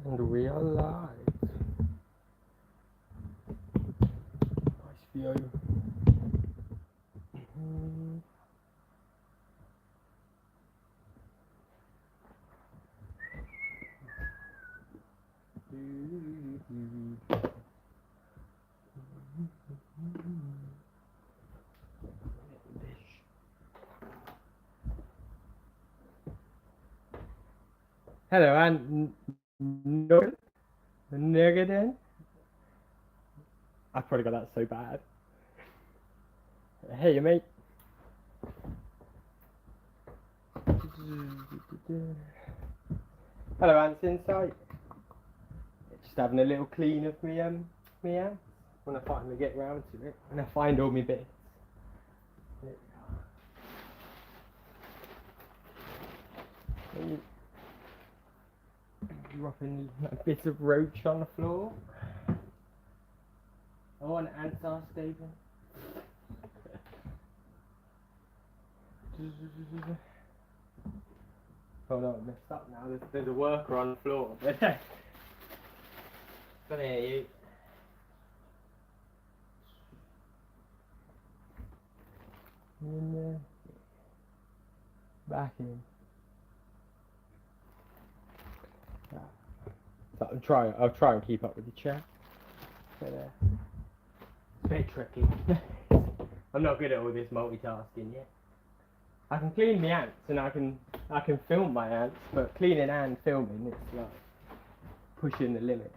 And we are live. Nice view. Hello, and Nugget. I probably got that so bad. Hey, mate. Hello, Ants Insight. Just having a little clean of me ants. When I finally get round to it, and I find all my bits. Dropping bits of roach on the floor. Oh, and ants are stable. Oh no, I messed up now. There's a worker on the floor. Come here, you. In there. Back in. So I'll try and keep up with the chat. But it's a bit tricky. I'm not good at all this multitasking yet. I can clean the ants and I can film my ants, but cleaning and filming, it's like pushing the limit.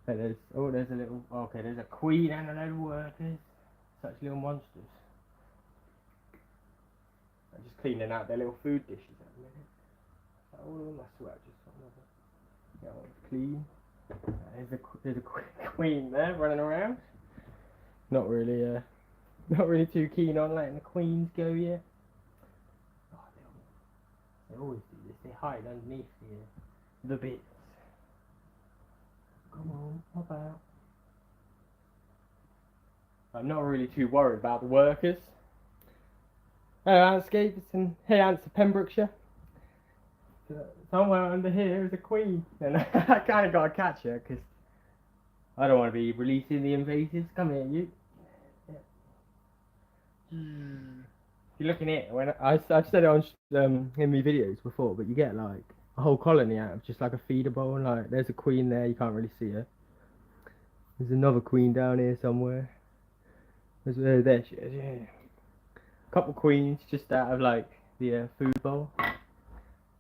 There's a little, okay, there's a queen and a load of workers. Such little monsters. I'm just cleaning out their little food dishes at the minute. All of them, I swear, just another. That one's clean. There's a queen there running around. Not really too keen on letting the queens go yet. Oh, they always do this. They hide underneath the bits. Come on, hop out. I'm not really too worried about the workers. Hello, Antscapes, and hey, Ants of Pembrokeshire. Somewhere under here is a queen, and I kind of got to catch her because I don't want to be releasing the invasives. Come here, you. You're looking at it. When I've said it on in my videos before, but you get like a whole colony out of just like a feeder bowl. And like, there's a queen there. You can't really see her. There's another queen down here somewhere. There she is. Yeah. A couple queens just out of like the food bowl.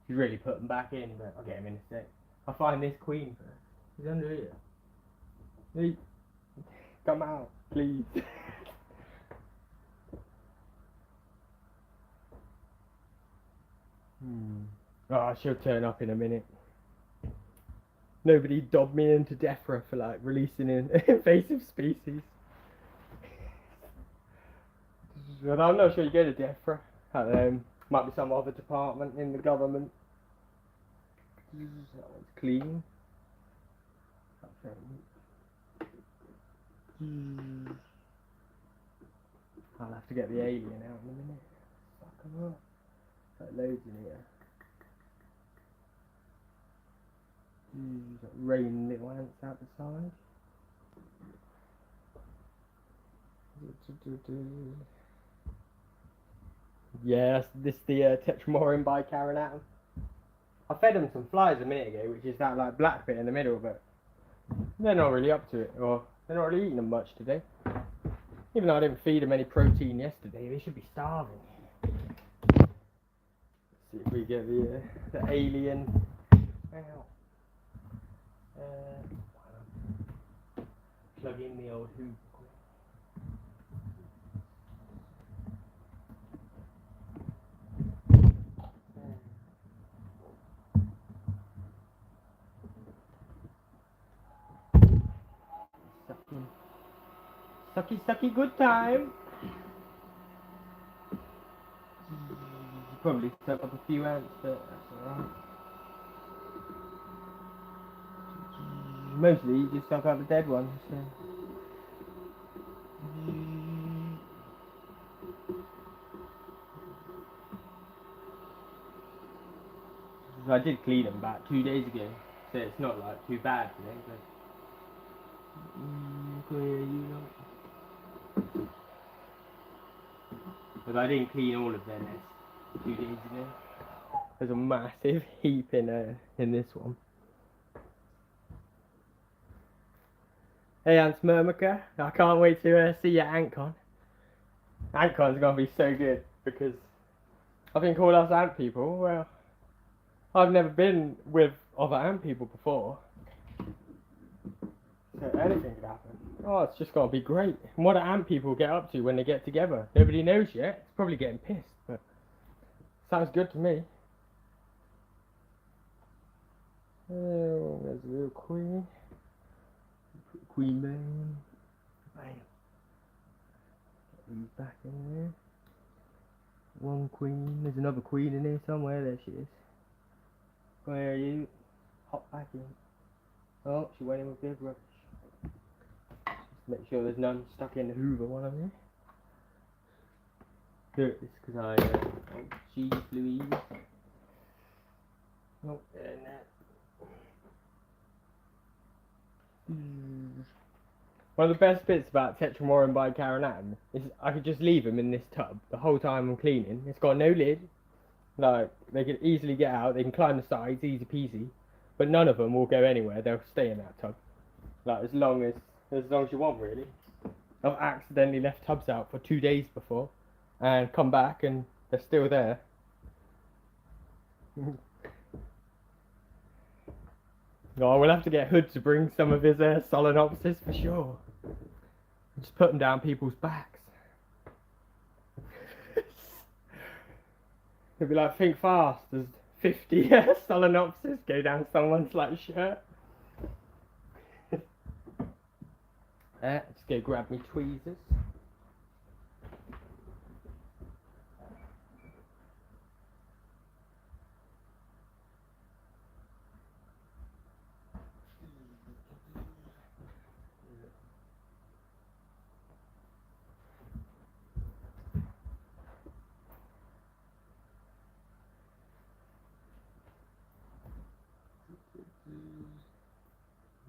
Should really put them back in, but I'll get them in a sec. I'll find this queen first. She's under here. Hey, come out, please. Oh, she'll turn up in a minute. Nobody dobbed me into DEFRA for like releasing an invasive species. But I'm not sure you go to DEFRA. Might be some other department in the government. That one's clean. I'll have to get the alien out in a minute. Fuck them up. Got loads in here. Got rain little ants out the side. Yes, this is the Tetramorin bicarinatum. I fed them some flies a minute ago, which is that like black bit in the middle, but they're not really up to it, or they're not really eating them much today. Even though I didn't feed them any protein yesterday, they should be starving. Let's see if we get the alien. Ow. Plug in the old hoop. Sucky, good time. Probably stuck up a few ants, but that's alright. Mostly you just suck up the dead ones. So. I did clean them about 2 days ago. So it's not like too bad for them, but you know. But I didn't clean all of their nests 2 days ago. There's a massive heap in this one. Hey Ants Murmuka, I can't wait to see your AntCon. AntCon's gonna be so good because I think all us ant people, well, I've never been with other ant people before. So anything could happen. Oh, it's just gonna be great. And what do ant people get up to when they get together? Nobody knows yet. It's probably getting pissed, but sounds good to me. Oh, there's a little queen. Queen man. Bam. He's back in there. One queen. There's another queen in there somewhere. There she is. Where are you? Hop back in. Oh, she went in with big rubbish. Just make sure there's none stuck in the Hoover while I'm here. Here it is, because oh, jeez Louise. Oh, there and that. One of the best bits about Tetramorin bicarinate is I could just leave them in this tub the whole time I'm cleaning. It's got no lid. Like, they can easily get out, they can climb the sides, easy peasy. But none of them will go anywhere, they'll stay in that tub. Like, as long as you want, really. I've accidentally left tubs out for 2 days before, and come back and they're still there. Oh, we'll have to get Hood to bring some of his Solenopsis for sure. Just put them down people's backs. He'll be like, think fast, there's 50 Solenopsis go down someone's like shirt. Let's go grab me tweezers.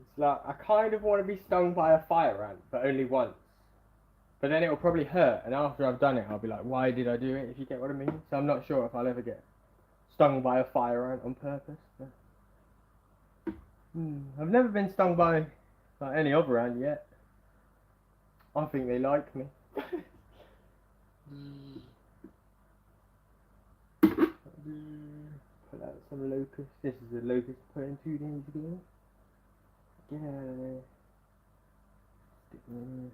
It's like, I kind of want to be stung by a fire ant, but only once. But then it'll probably hurt, and after I've done it, I'll be like, why did I do it, if you get what I mean? So I'm not sure if I'll ever get stung by a fire ant on purpose. But... I've never been stung by any other ant yet. I think they like me. Pull out some locust. This is a locust put in 2 days ago. Get out of there. Stick them in there.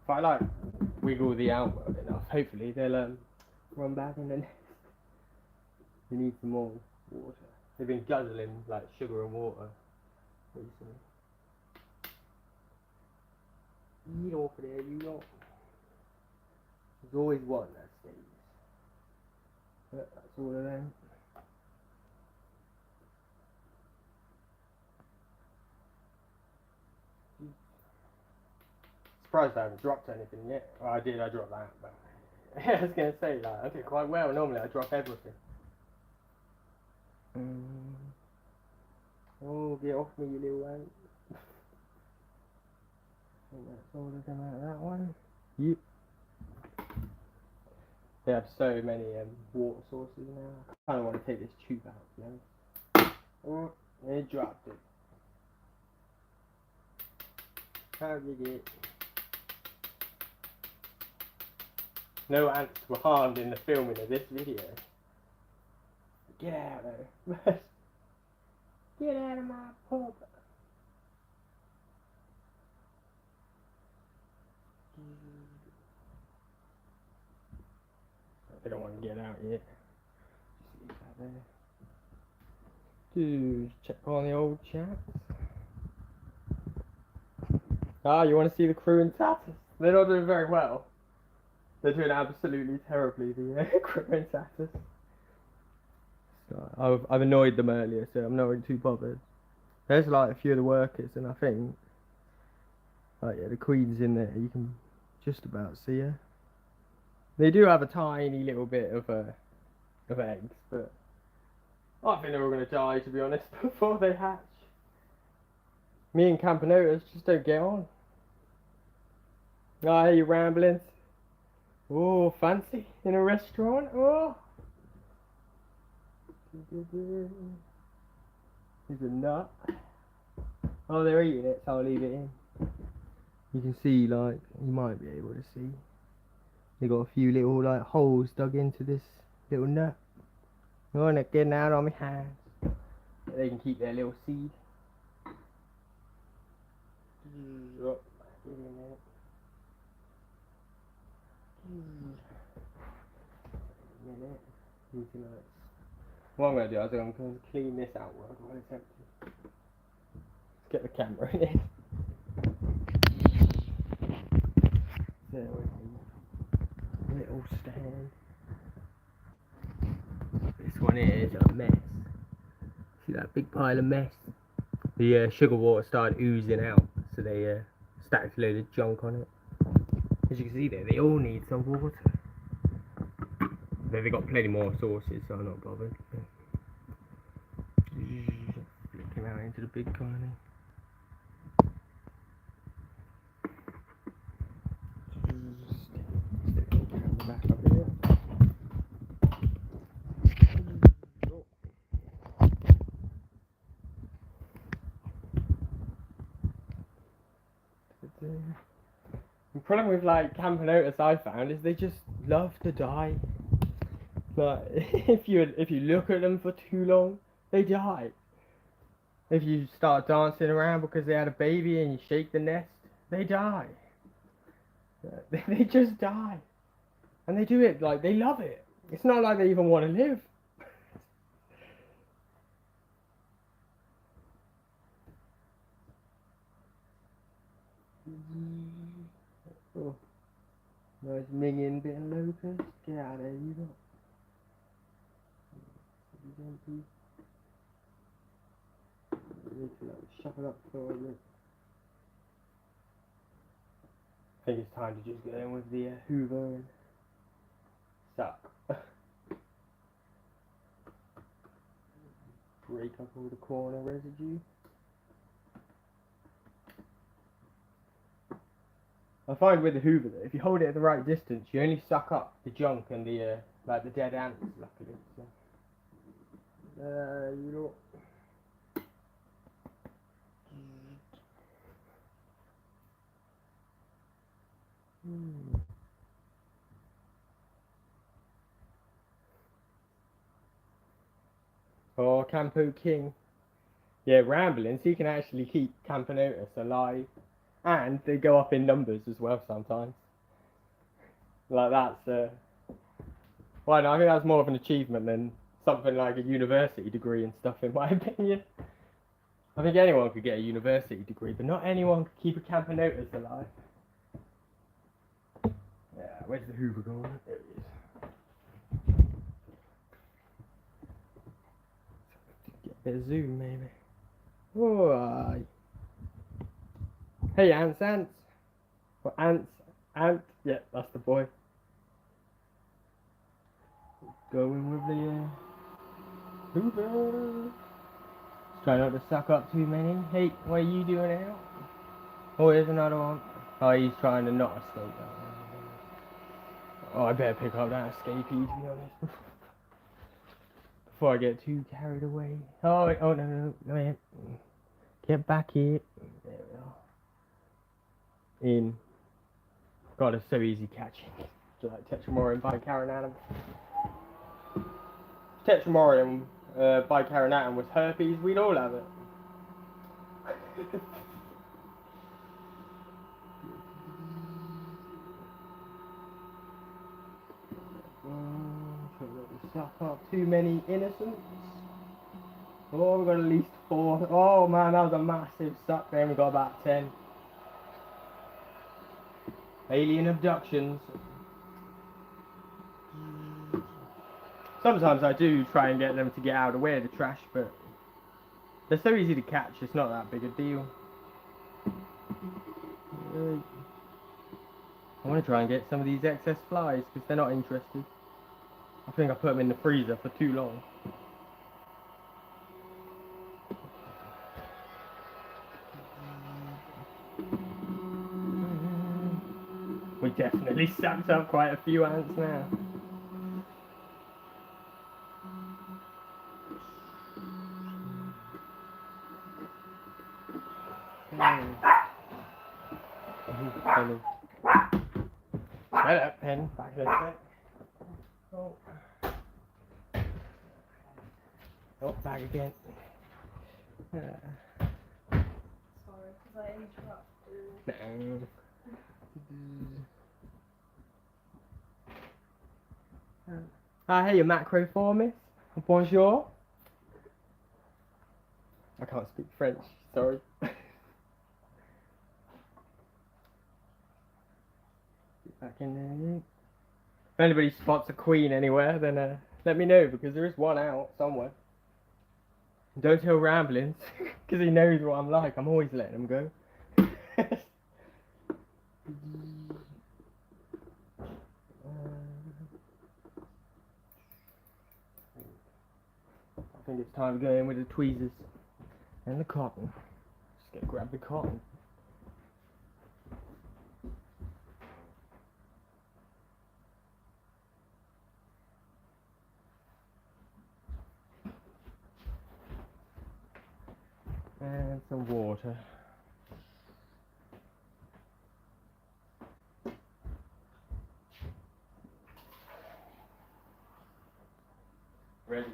If I wiggle the outward enough, hopefully they'll run back in the nest. You need some more water. They've been guzzling like sugar and water recently. Eat off of there, you lot. There's always one that stays. But that's all of them. Surprised I haven't dropped anything yet. Well, I did, I dropped that, but I was going to say, I did quite well. Normally I drop everything. Oh, get off me, you little ant. I think that's all of them out of that one. Yep. They have so many water sources now. I kind of want to take this tube out, to be honest. Oh, they dropped it. How did it? No ants were harmed in the filming of this video. Get out of there. Get out of my pub. They don't want to get out yet. Just leave that there. Dude, check on the old chats. Ah, you want to see the crew in Tatus? They're not doing very well. They're doing absolutely terribly, the crew in Tatus. So I've annoyed them earlier, so I'm not really too bothered. There's like a few of the workers, and I think, like, yeah, the queen's in there. You can just about see her. They do have a tiny little bit of eggs, but I think they're all gonna die, to be honest, before they hatch. Me and Campanotas just don't get on. Oh, hey, you ramblings. Oh, fancy in a restaurant. Oh. He's a nut. Oh, they're eating it, so I'll leave it in. You can see, like, you might be able to see. They got a few little, like, holes dug into this little nut. Oh, and they're getting out on my hands. They can keep their little seed. Oh, give me a minute. What I'm going to do is I'm going to clean this out while it's empty. Let's get the camera in it. There we go. Little stand. This one here is a mess. See that big pile of mess? The sugar water started oozing out, so they stacked a load of junk on it. As you can see there, they all need some water. Then they got plenty more sauces, so I'm not bothered. Flicking out into the big colony. Stick the camera back up here. The problem with like Campanotas I found is they just love to die. Like if you look at them for too long, they die. If you start dancing around because they had a baby and you shake the nest, they die. They just die. And they do it like they love it. It's not like they even want to live. Oh, nice minging bit of locust. Get out of there, you lot. Need to like shuffle up for a bit. I think it's time to just go in with the Hoover and suck. Break up all the corner residue. I find with the Hoover though, if you hold it at the right distance, you only suck up the junk and the like the dead ants. Luckily, so. You know. Oh, Campo King. Yeah, ramblings. He can actually keep Campanotus alive, and they go up in numbers as well sometimes. Like that's well, no, I think that's more of an achievement than something like a university degree and stuff, in my opinion. I think anyone could get a university degree, but not anyone could keep a Campanotus alive. Yeah, where's the Hoover going? There it is. Get a bit of zoom, maybe. Oh, hey, ants. Or ant. Yeah, that's the boy. Going with the Hoover. Try not to suck up too many. Hey, what are you doing out? Oh, here's another one. Oh, he's trying to not escape that one. Oh, I better pick up that escapee, to be honest. Before I get too carried away. Oh, wait, oh no, man. Get back here. There we are. In. God, it's so easy catching. Just like Tetramorium bicarinatum. Tetramorium bicarinatum was herpes, we'd all have it. Suck up too many innocents. Oh, we've got at least 4. Oh man, that was a massive suck. Then we got about 10. Alien abductions. Sometimes I do try and get them to get out of the way of the trash, but They're so easy to catch, it's not that big a deal. I want to try and get some of these excess flies because they're not interested. I think I put them in the freezer for too long. We definitely stacked up quite a few ants now. Shut up, Pen. Back in a sec. Oh. Oh, back again. Sorry, because I interrupted. No. Hey, you macroformist. Bonjour. I can't speak French, sorry. Get back in there. If anybody spots a queen anywhere, then let me know, because there is one out somewhere. Don't tell Ramblings, because he knows what I'm like. I'm always letting him go. I think it's time to go in with the tweezers and the cotton. Just grab the cotton. And some water. Ready.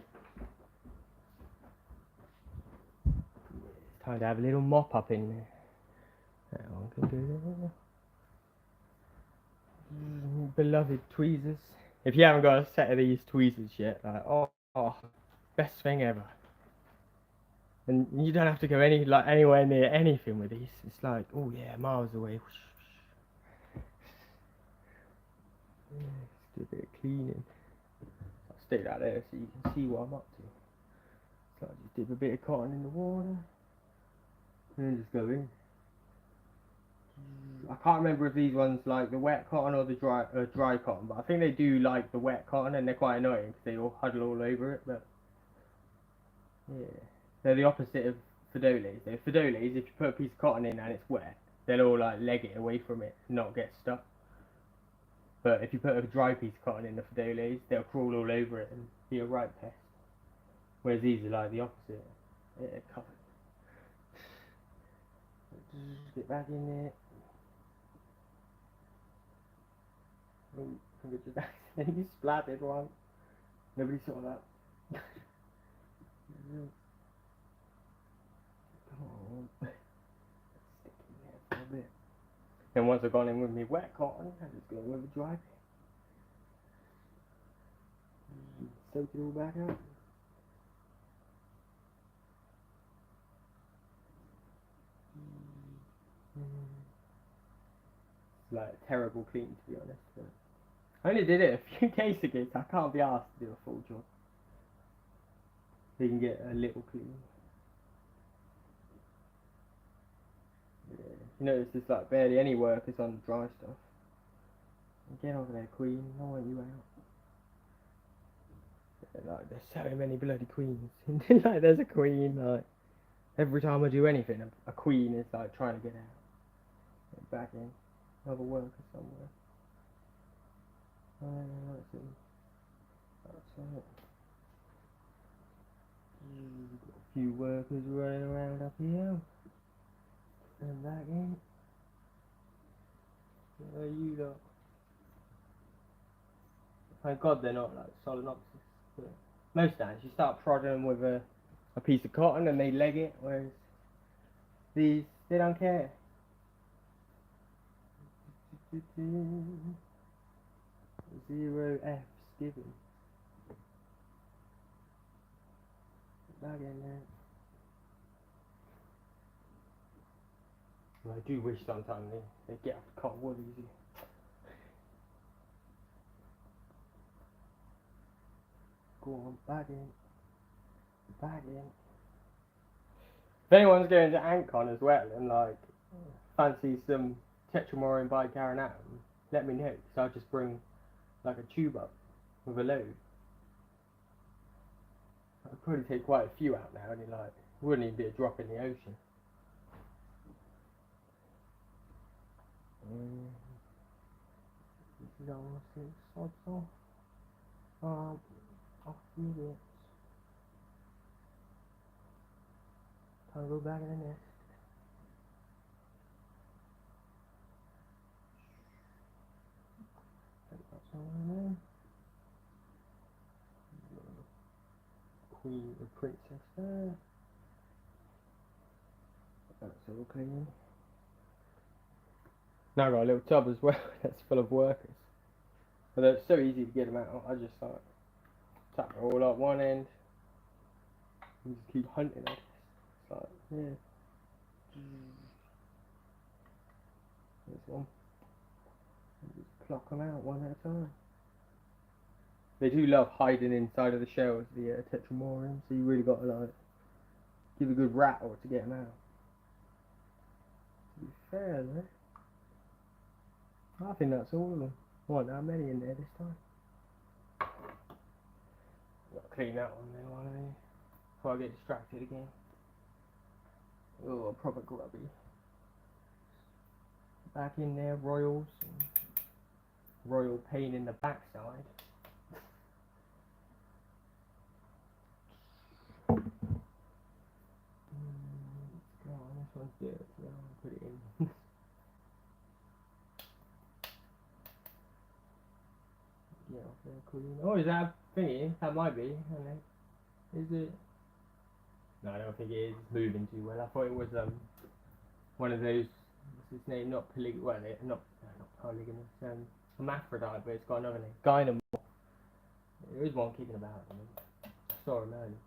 It's time to have a little mop up in there. That one can do that. Beloved tweezers. If you haven't got a set of these tweezers yet, like, oh, best thing ever. And you don't have to go anywhere near anything with these. It's like, oh yeah, miles away. Yeah, just do a bit of cleaning. I'll stick that there so you can see what I'm up to. So I just dip a bit of cotton in the water and then just go in. I can't remember if these ones like the wet cotton or the dry cotton, but I think they do like the wet cotton, and they're quite annoying because they all huddle all over it. But yeah, they're the opposite of Fidoles. They're Fidoles. If you put a piece of cotton in and it's wet, they'll all like leg it away from it and not get stuck. But if you put a dry piece of cotton in the Fidoles, they'll crawl all over it and be a right pest. Whereas these are like the opposite. They're covered. Get back in there. Oh, I think just accidentally splattered one. Nobody saw that. Oh, stick in there for a bit. Then once I've gone in with my wet cotton, I just go in with a dry bit. Soak it all back up. It's like a terrible clean, to be honest. But I only did it a few days ago, so I can't be asked to do a full job. So you can get a little clean. Yeah. You notice there's like barely any workers on the dry stuff. Get over there, queen. I want you out. Like there's so many bloody queens. Like there's a queen. Like every time I do anything, a queen is like trying to get out. Get back in. Another worker somewhere. That's it. That's it. Got a few workers running around up here. And back in. Where are you lot? Thank God they're not like Solenopsis. But most ants, you start prodding them with a piece of cotton and they leg it, whereas these, they don't care. Zero F's given. Back in there. Well, I do wish sometimes they get off the cotton wool easy. Go on, back in. Back in. If anyone's going to AntCon as well and like fancy some Tetramorium bicarinatum, let me know. So I'll just bring like a tube up with a load. I'd probably take quite a few out now, and it like wouldn't even be a drop in the ocean. This is all 6 odds off. Off few bits. Time to go back in the nest. That's all in there. Queen, the princess there. That's all clean. Now I've got a little tub as well that's full of workers. But they're so easy to get them out. I just like tap it all up one end and just keep hunting it. It's like, yeah. There's one. And just pluck them out one at a time. They do love hiding inside of the shells, the Tetramorium, so you really got to like give a good rattle to get them out. To be fair though, I think that's all of them. Not that many in there this time. Gotta clean that one then, why don't you? Before I get distracted again. Oh, proper grubby. Back in there, royals. Royal pain in the backside. Go on, this one's dirty. I'll put it in. Yeah, very clean. Oh, is that a thingy? That might be, isn't it? Is it? No, I don't think it is. It's moving too well. I thought it was one of those. What's his name? Not polygamous. Well, not polygamous. Hermaphrodite, but it's got another name. Gynamorph. There is one kicking about. I saw him earlier.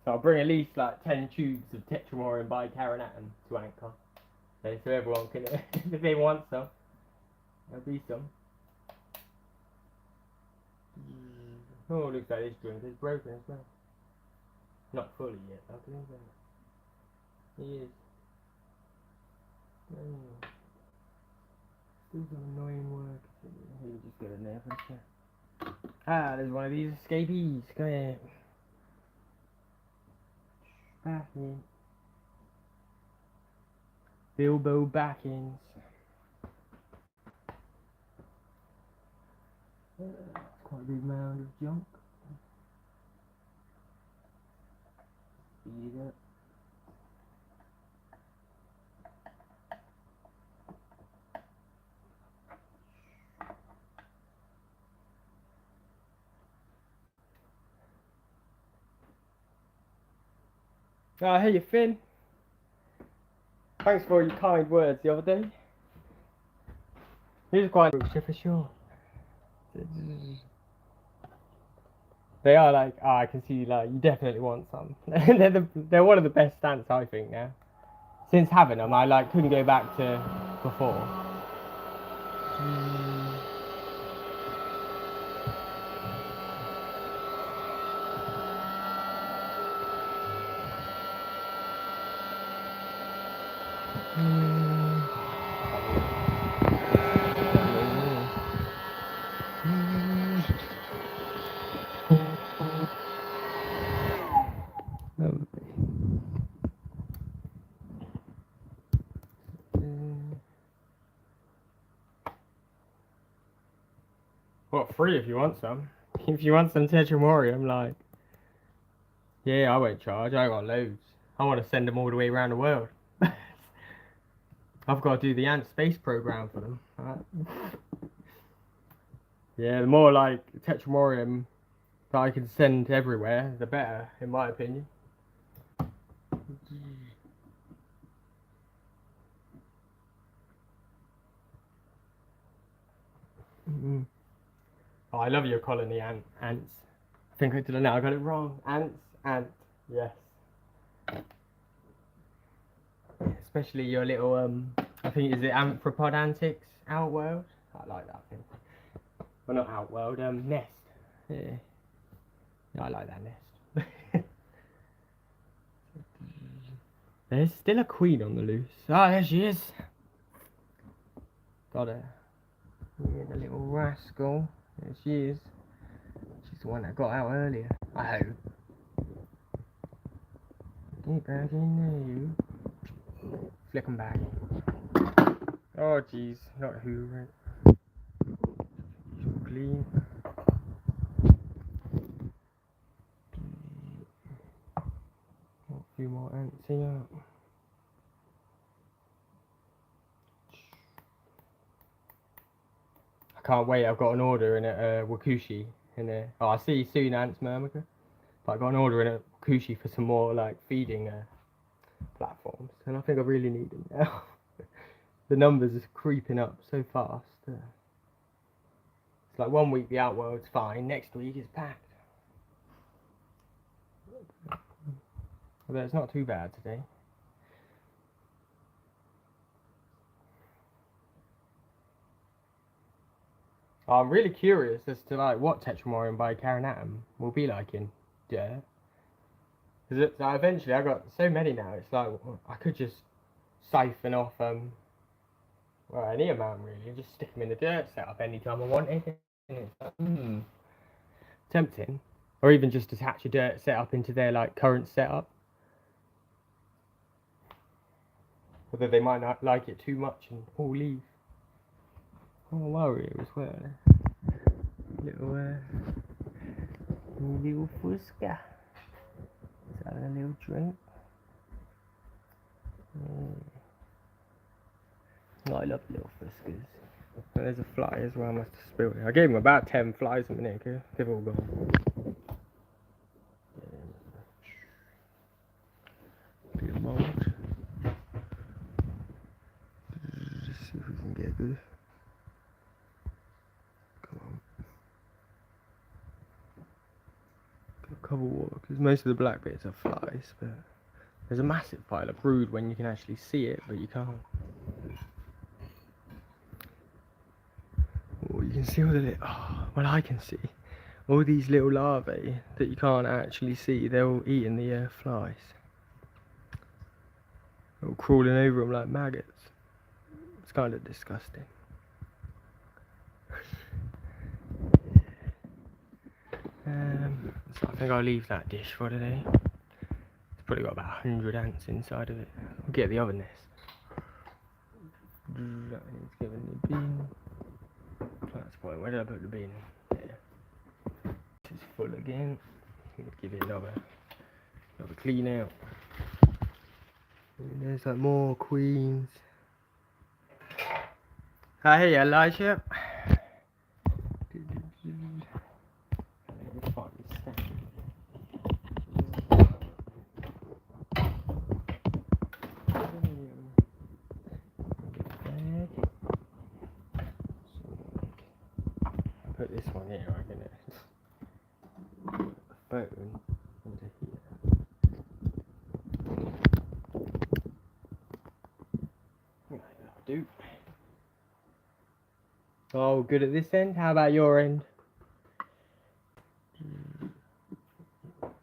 So I'll bring at least like 10 tubes of Tetramorium bicarinatum to AntCon. Okay, so everyone can, if they want some, there'll be some. Oh, looks like this drink is broken as well. Not fully yet, I believe that. He is. Still some annoying work. He just got a nerve and shit. Ah, there's one of these escapees. Come here. Back in. Bilbo Backins. Quite a big mound of junk. Speed it up. Ah, hey Finn. Thanks for your kind words the other day. He's quite rich for sure. They are like, oh, I can see like you definitely want some. they're one of the best stamps I think now. Since having them, I like couldn't go back to before. What, free if you want some? If you want some Tetramorium, like, yeah, I won't charge. I got loads. I want to send them all the way around the world. I've got to do the Ant Space program for them. Right? Yeah, the more like Tetramorium that I can send everywhere, the better, in my opinion. Oh, I love your colony, ants. I think I did it now. I got it wrong. Ants, ant, yes. Especially your little I think is it Amphropod Antics Outworld. I like that thing. Well, not Outworld, Nest. Yeah. Yeah, I like that nest. There's still a queen on the loose. Ah, there she is. Got her. Yeah, the little rascal. There she is. She's the one that got out earlier. I hope. Get back in there, you. Flick 'em back. Oh, jeez. Not who, right? She's all clean. Got a few more ants here. I can't wait. I've got an order in at Wakushi. Oh, I see you soon, Ants Murmuka. But I got an order in at Wakushi for some more like feeding platforms, and I think I really need them now. The numbers are creeping up so fast. It's like 1 week the Outworld's fine, next week it's packed. But it's not too bad today. I'm really curious as to like what Tetramorium by Caranatum will be like in Dirt. Because like, eventually I got so many now, it's like I could just siphon off well, any amount really, just stick them in the dirt setup anytime I wanted. And it's like, tempting. Or even just attach a dirt setup into their like current setup. Although they might not like it too much and all leave. Oh, Wario as well. Little Fusca. Is that a little drink? I love little Fuscas. There's a fly as well, I must have spilled it. I gave him about 10 flies a minute ago. They've all gone. Bit of mould. Let's see if we can get good. Come on. Cover water, because most of the black bits are flies, but there's a massive pile of brood when you can actually see it, but you can't. Oh, you can see all the little, well I can see all these little larvae that you can't actually see. They're all eating the flies. They're all crawling over them like maggots. It's kind of disgusting. So I think I'll leave that dish for today. It's probably got about 100 ants inside of it. I'll get the other nest. That needs giving the bean. That's the point. Where did I put the bean? There. It's full again. Give it another clean out. And there's like more queens. Hey Elijah. Put this one here, I'm gonna put the phone into here. Right, that'll do. Oh, good at this end. How about your end?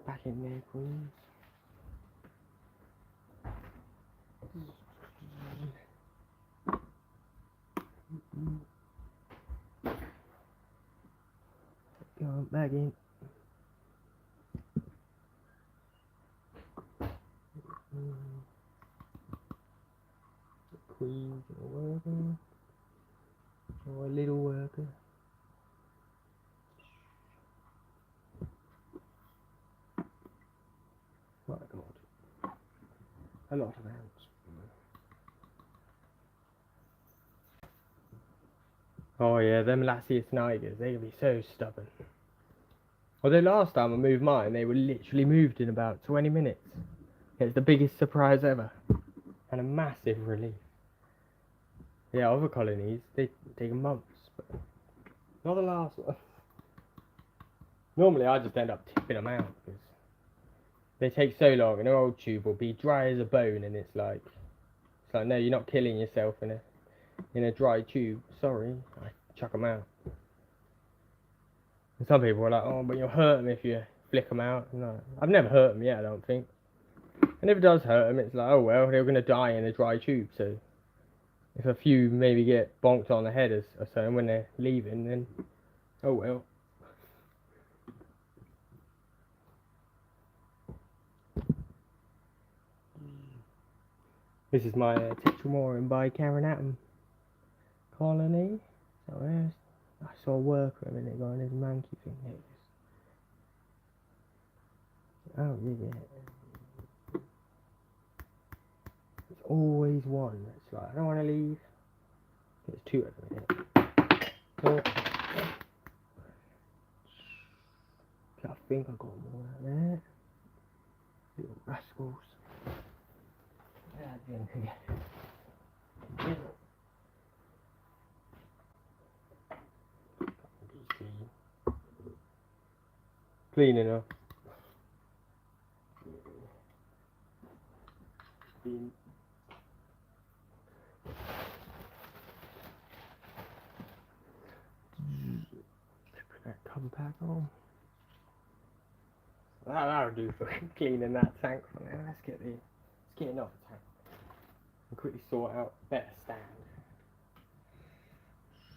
Back in there, queens. Go on, back in. Queens and a worker. Or a little worker. My God. A lot of ants. Oh yeah, them Lasius Nigers, they can be so stubborn. Although last time I moved mine, they were literally moved in about 20 minutes. It's the biggest surprise ever. And a massive relief. Yeah, other colonies, they take months, but not the last one. Normally I just end up tipping them out, because they take so long, and their old tube will be dry as a bone, and it's like, It's like, no, you're not killing yourself in a dry tube. Sorry, I chuck them out. And some people are like, oh, but you'll hurt them if you flick them out. No, I've never hurt them yet, I don't think. And if it does hurt them, it's like, oh well, they're gonna die in a dry tube. So if a few maybe get bonked on the head or something when they're leaving, then oh well. This is my Tetramoran by Karen Atom colony. So I saw a worker a minute ago and there's a monkey thing there. Oh yeah. There's always one that's like, I don't want to leave. There's two at the minute. Oh. I think I got more out there. Little rascals. Clean enough. Clean. Put that cover pack on. That'll do for cleaning that tank from there. Let's get another tank and quickly sort out a better stand.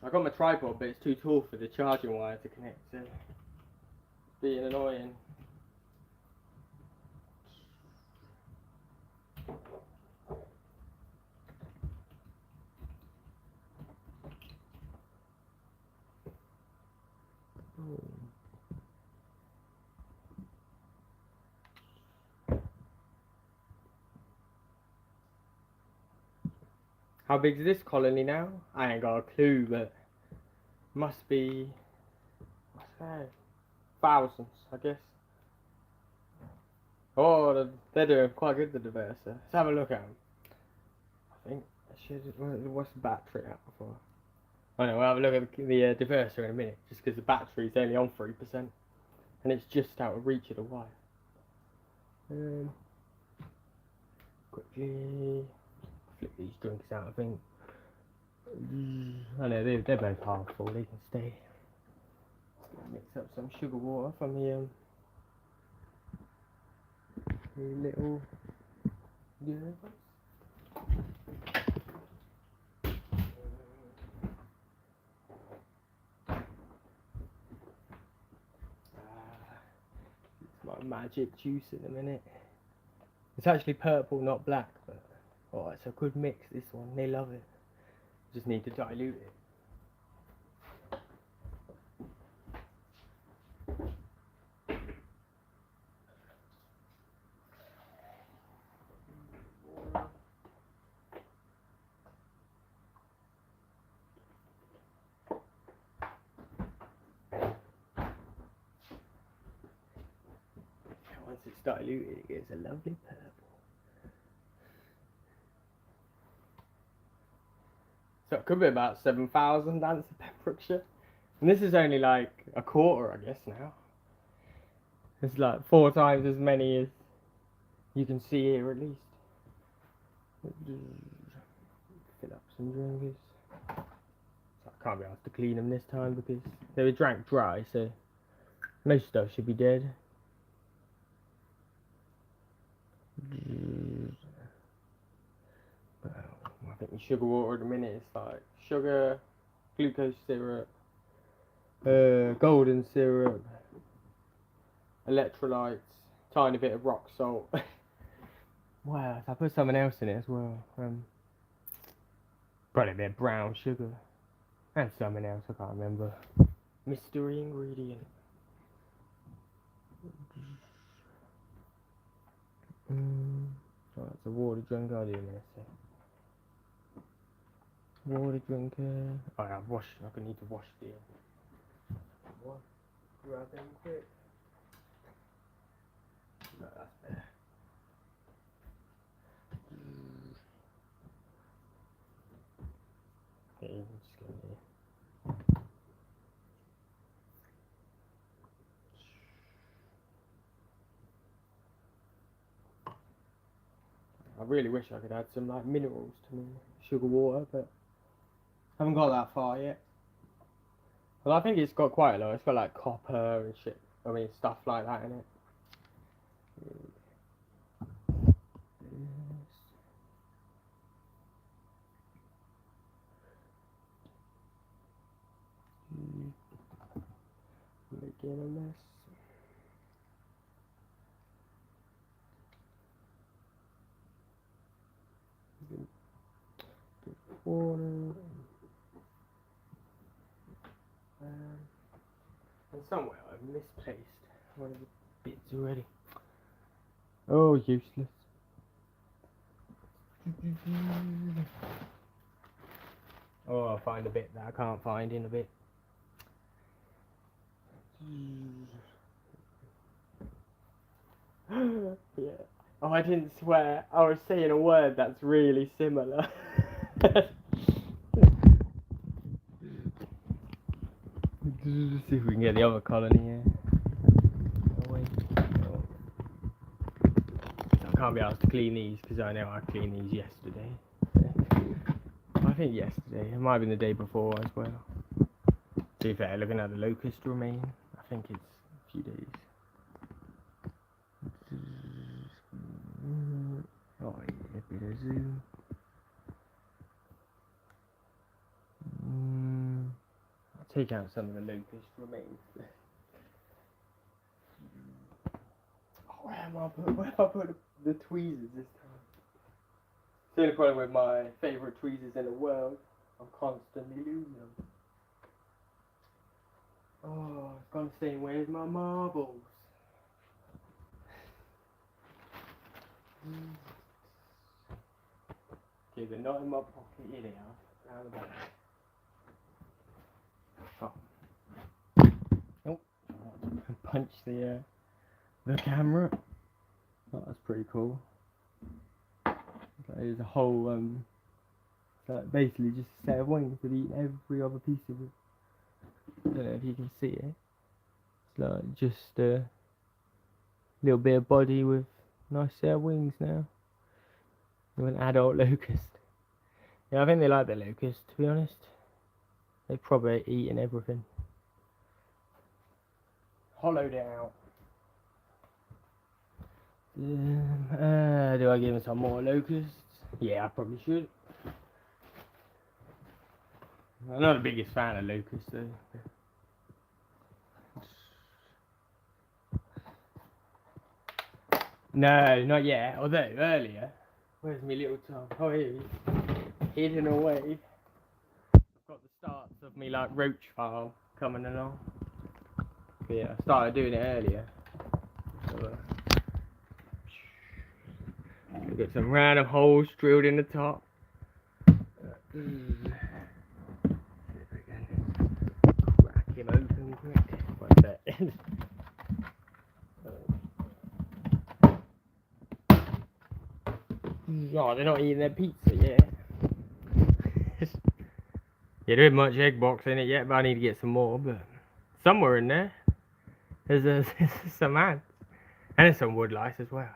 I got my tripod, but it's too tall for the charging wire to connect, so it's being annoying. How big is this colony now? I ain't got a clue, but must be, what's that? Thousands, I guess. Oh, they're doing quite good, the Diversa. Let's have a look at them. I think I should. What's the battery out for? I know. We'll have a look at the Diversa in a minute, just because the battery's only on 3%, and it's just out of reach of the wire. Quickly flip these drinks out. I think. I know they're both half full. They can stay. Mix up some sugar water from the little it's my magic juice in a minute. It's actually purple, not black, but oh, it's a good mix. This one, they love it. Just need to dilute it. Once it's diluted, it gets a lovely purple. So it could be about 7,000 dance of Pembrokeshire. And this is only like a quarter, I guess, now. It's like 4 times as many as you can see here, at least. Fill up some drinkers. So I can't be asked to clean them this time because they were drank dry, so most stuff should be dead. I think the sugar water at the minute is like sugar, glucose syrup, golden syrup, electrolytes, tiny bit of rock salt. Wow, I put something else in it as well. Probably a bit of brown sugar and something else, I can't remember. Mystery ingredient. Oh, it's a water drink. I'll do in a minute. Water drinker. Oh, yeah, I need to wash the. What? Grab them quick. No, that's better. Okay, just go here. really wish I could add some like minerals to my sugar water, but haven't got that far yet. Well, I think it's got quite a lot. It's got like copper and shit. I mean, stuff like that in it. Making a mess. Good water. And somewhere I've misplaced one of the bits already. Oh, useless. Oh, I'll find a bit that I can't find in a bit. Yeah. Oh, I didn't swear. I was saying a word that's really similar. See if we can get the other colony here. Oh, wait. Oh. I can't be asked to clean these because I know I cleaned these yesterday. I think yesterday. It might have been the day before as well. To be fair, looking at the locust remain, I think it's a few days. Oh yeah, a bit of zoom. I'll take out some of the locust remains. Where have I put the tweezers this time? It's the only problem with my favourite tweezers in the world. I'm constantly losing them. Oh, it's gone saying, where's my marbles? Okay, they're not in my pocket. Here they are. Round the back. Oh. Oh. Punch the camera. Oh, that's pretty cool. There's a whole like basically just a set of wings that eat every other piece of it. I don't know if you can see it. It's like just a little bit of body with nice set of wings now. With an adult locust. Yeah, I think they like the locust, to be honest. They've probably eaten everything. Hollowed it out. Do I give him some more locusts? Yeah, I probably should. I'm not the biggest fan of locusts though. No, not yet. Although earlier, where's my little Tom? Oh, here he is. Hidden away. I've got the starts of me like roach farm coming along. But yeah, I started doing it earlier. So, get some random holes drilled in the top. Crack him open quick. What's that? Oh, they're not eating their pizza yet. Yeah, there isn't much egg box in it yet, but I need to get some more. But somewhere in there, there's some ants. And there's some wood lice as well.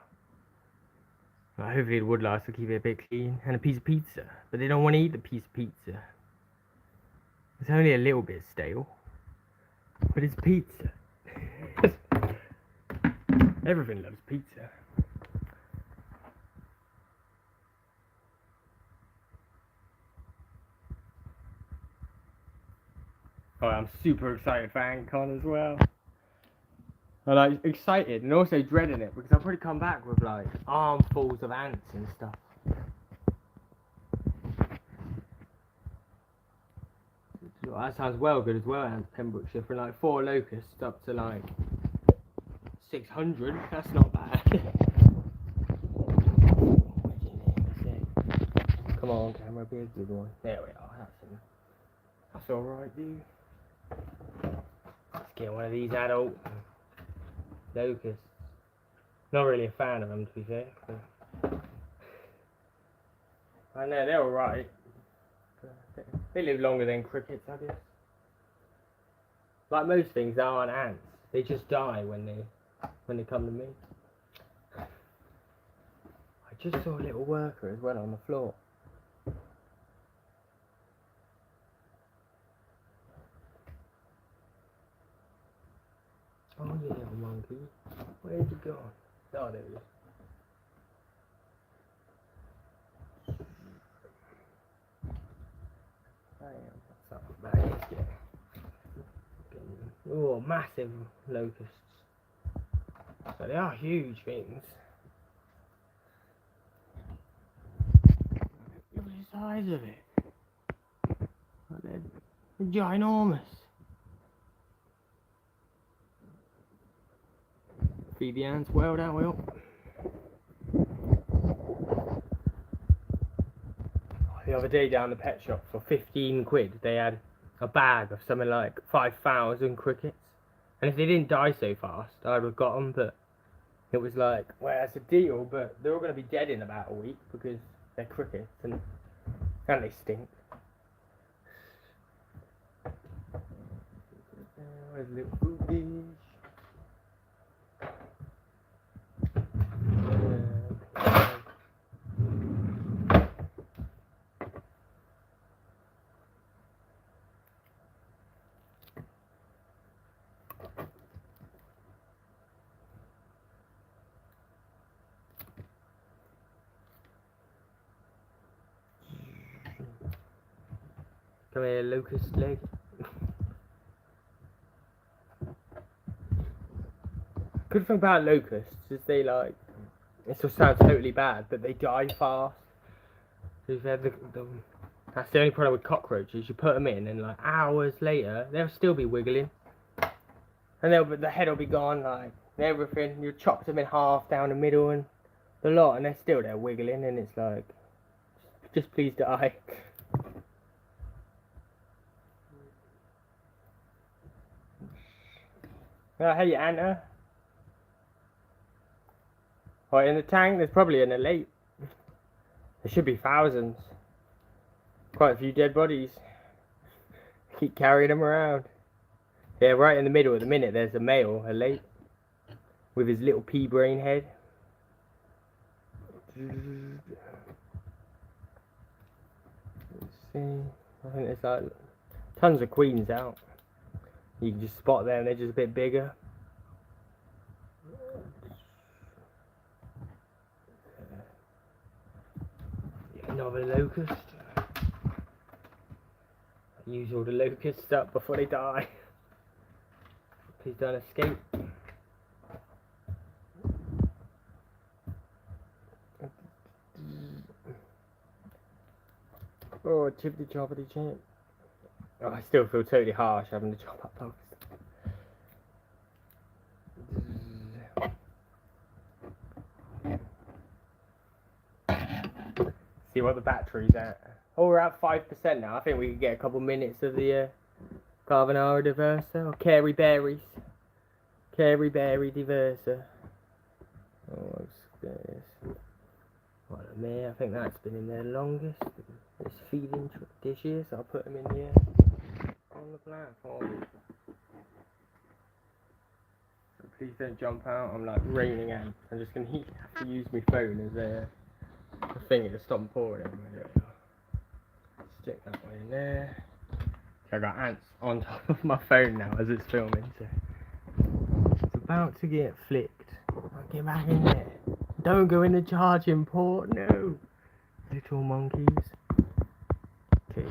Hopefully the wood lice will keep it a bit clean. And a piece of pizza. But they don't want to eat the piece of pizza. It's only a little bit stale. But it's pizza. Everything loves pizza. Oh, I'm super excited for AntCon as well. I'm like excited and also dreading it because I'll probably come back with like armfuls of ants and stuff. So that sounds well good as well, Ants Pembrokeshire, from like 4 locusts up to like 600. That's not bad. Come on, camera, be a good one. There we are. That's alright, dude. Let's get one of these adult locusts. Not really a fan of them, to be fair. But I know they're alright. They live longer than crickets, I guess. Like most things, they aren't ants. They just die when they come to me. I just saw a little worker as well on the floor. Oh, you little monkey. Where'd you go? Oh, there he is. What's up, back? Oh, massive locusts. So they are huge things. Look at the size of it. They're ginormous. Feed the ants well, that will. The other day down the pet shop for 15 quid they had a bag of something like 5,000 crickets, and if they didn't die so fast I would have got them, but it was like, well, it's a deal, but they're all going to be dead in about a week because they're crickets and they stink. Where's the little boobies? Come here, locust leg. Good thing about locusts is they like, this will sound totally bad, but they die fast. So if that's the only problem with cockroaches. You put them in and like hours later, they'll still be wiggling. And the head will be gone, like, and everything. You chop them in half down the middle and the lot, and they're still there wiggling, and it's like, just please die. Oh, hey, Anna. Right, in the tank, there's probably an elite. There should be thousands. Quite a few dead bodies. Keep carrying them around. Yeah, right in the middle at the minute, there's a male elite with his little pea brain head. Let's see. I think there's like tons of queens out. You can just spot them, they're just a bit bigger. Another locust. Use all the locusts up before they die. Please don't escape. Oh, chippity choppity chip. Oh, I still feel totally harsh having to chop up locusts. See what the battery's at. Oh, we're at 5% now. I think we could get a couple minutes of the Carbonara Diversa or Carey Berries. Carey Berry Diversa. Oh, what's this? What a mare. I think that's been in there longest. It's feeding dishes. I'll put them in here on the platform. So please don't jump out. I'm like raining out. I'm just gonna have to use my phone as a thing to stop pouring. Stick that one in there. So I got ants on top of my phone now as it's filming. So it's about to get flicked. I'll get back in there. Don't go in the charging port, no. Little monkeys. Okay,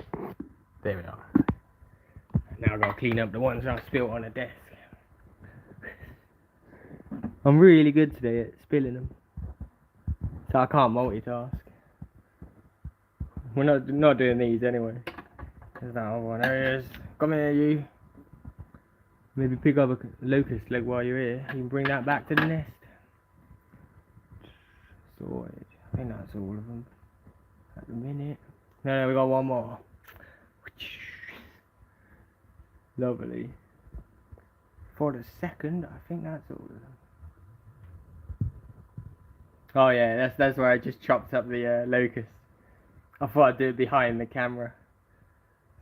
there we are. Now I've got to clean up the ones I spilled on the desk. I'm really good today at spilling them. So I can't multitask. We're not doing these anyway. There's that other one. There it is. Come here, you. Maybe pick up a locust leg while you're here. You can bring that back to the nest. Sorted. I think that's all of them at the minute. No, we got one more. Lovely. For the second, I think that's all of them. Oh yeah, that's where I just chopped up the locust. I thought I'd do it behind the camera.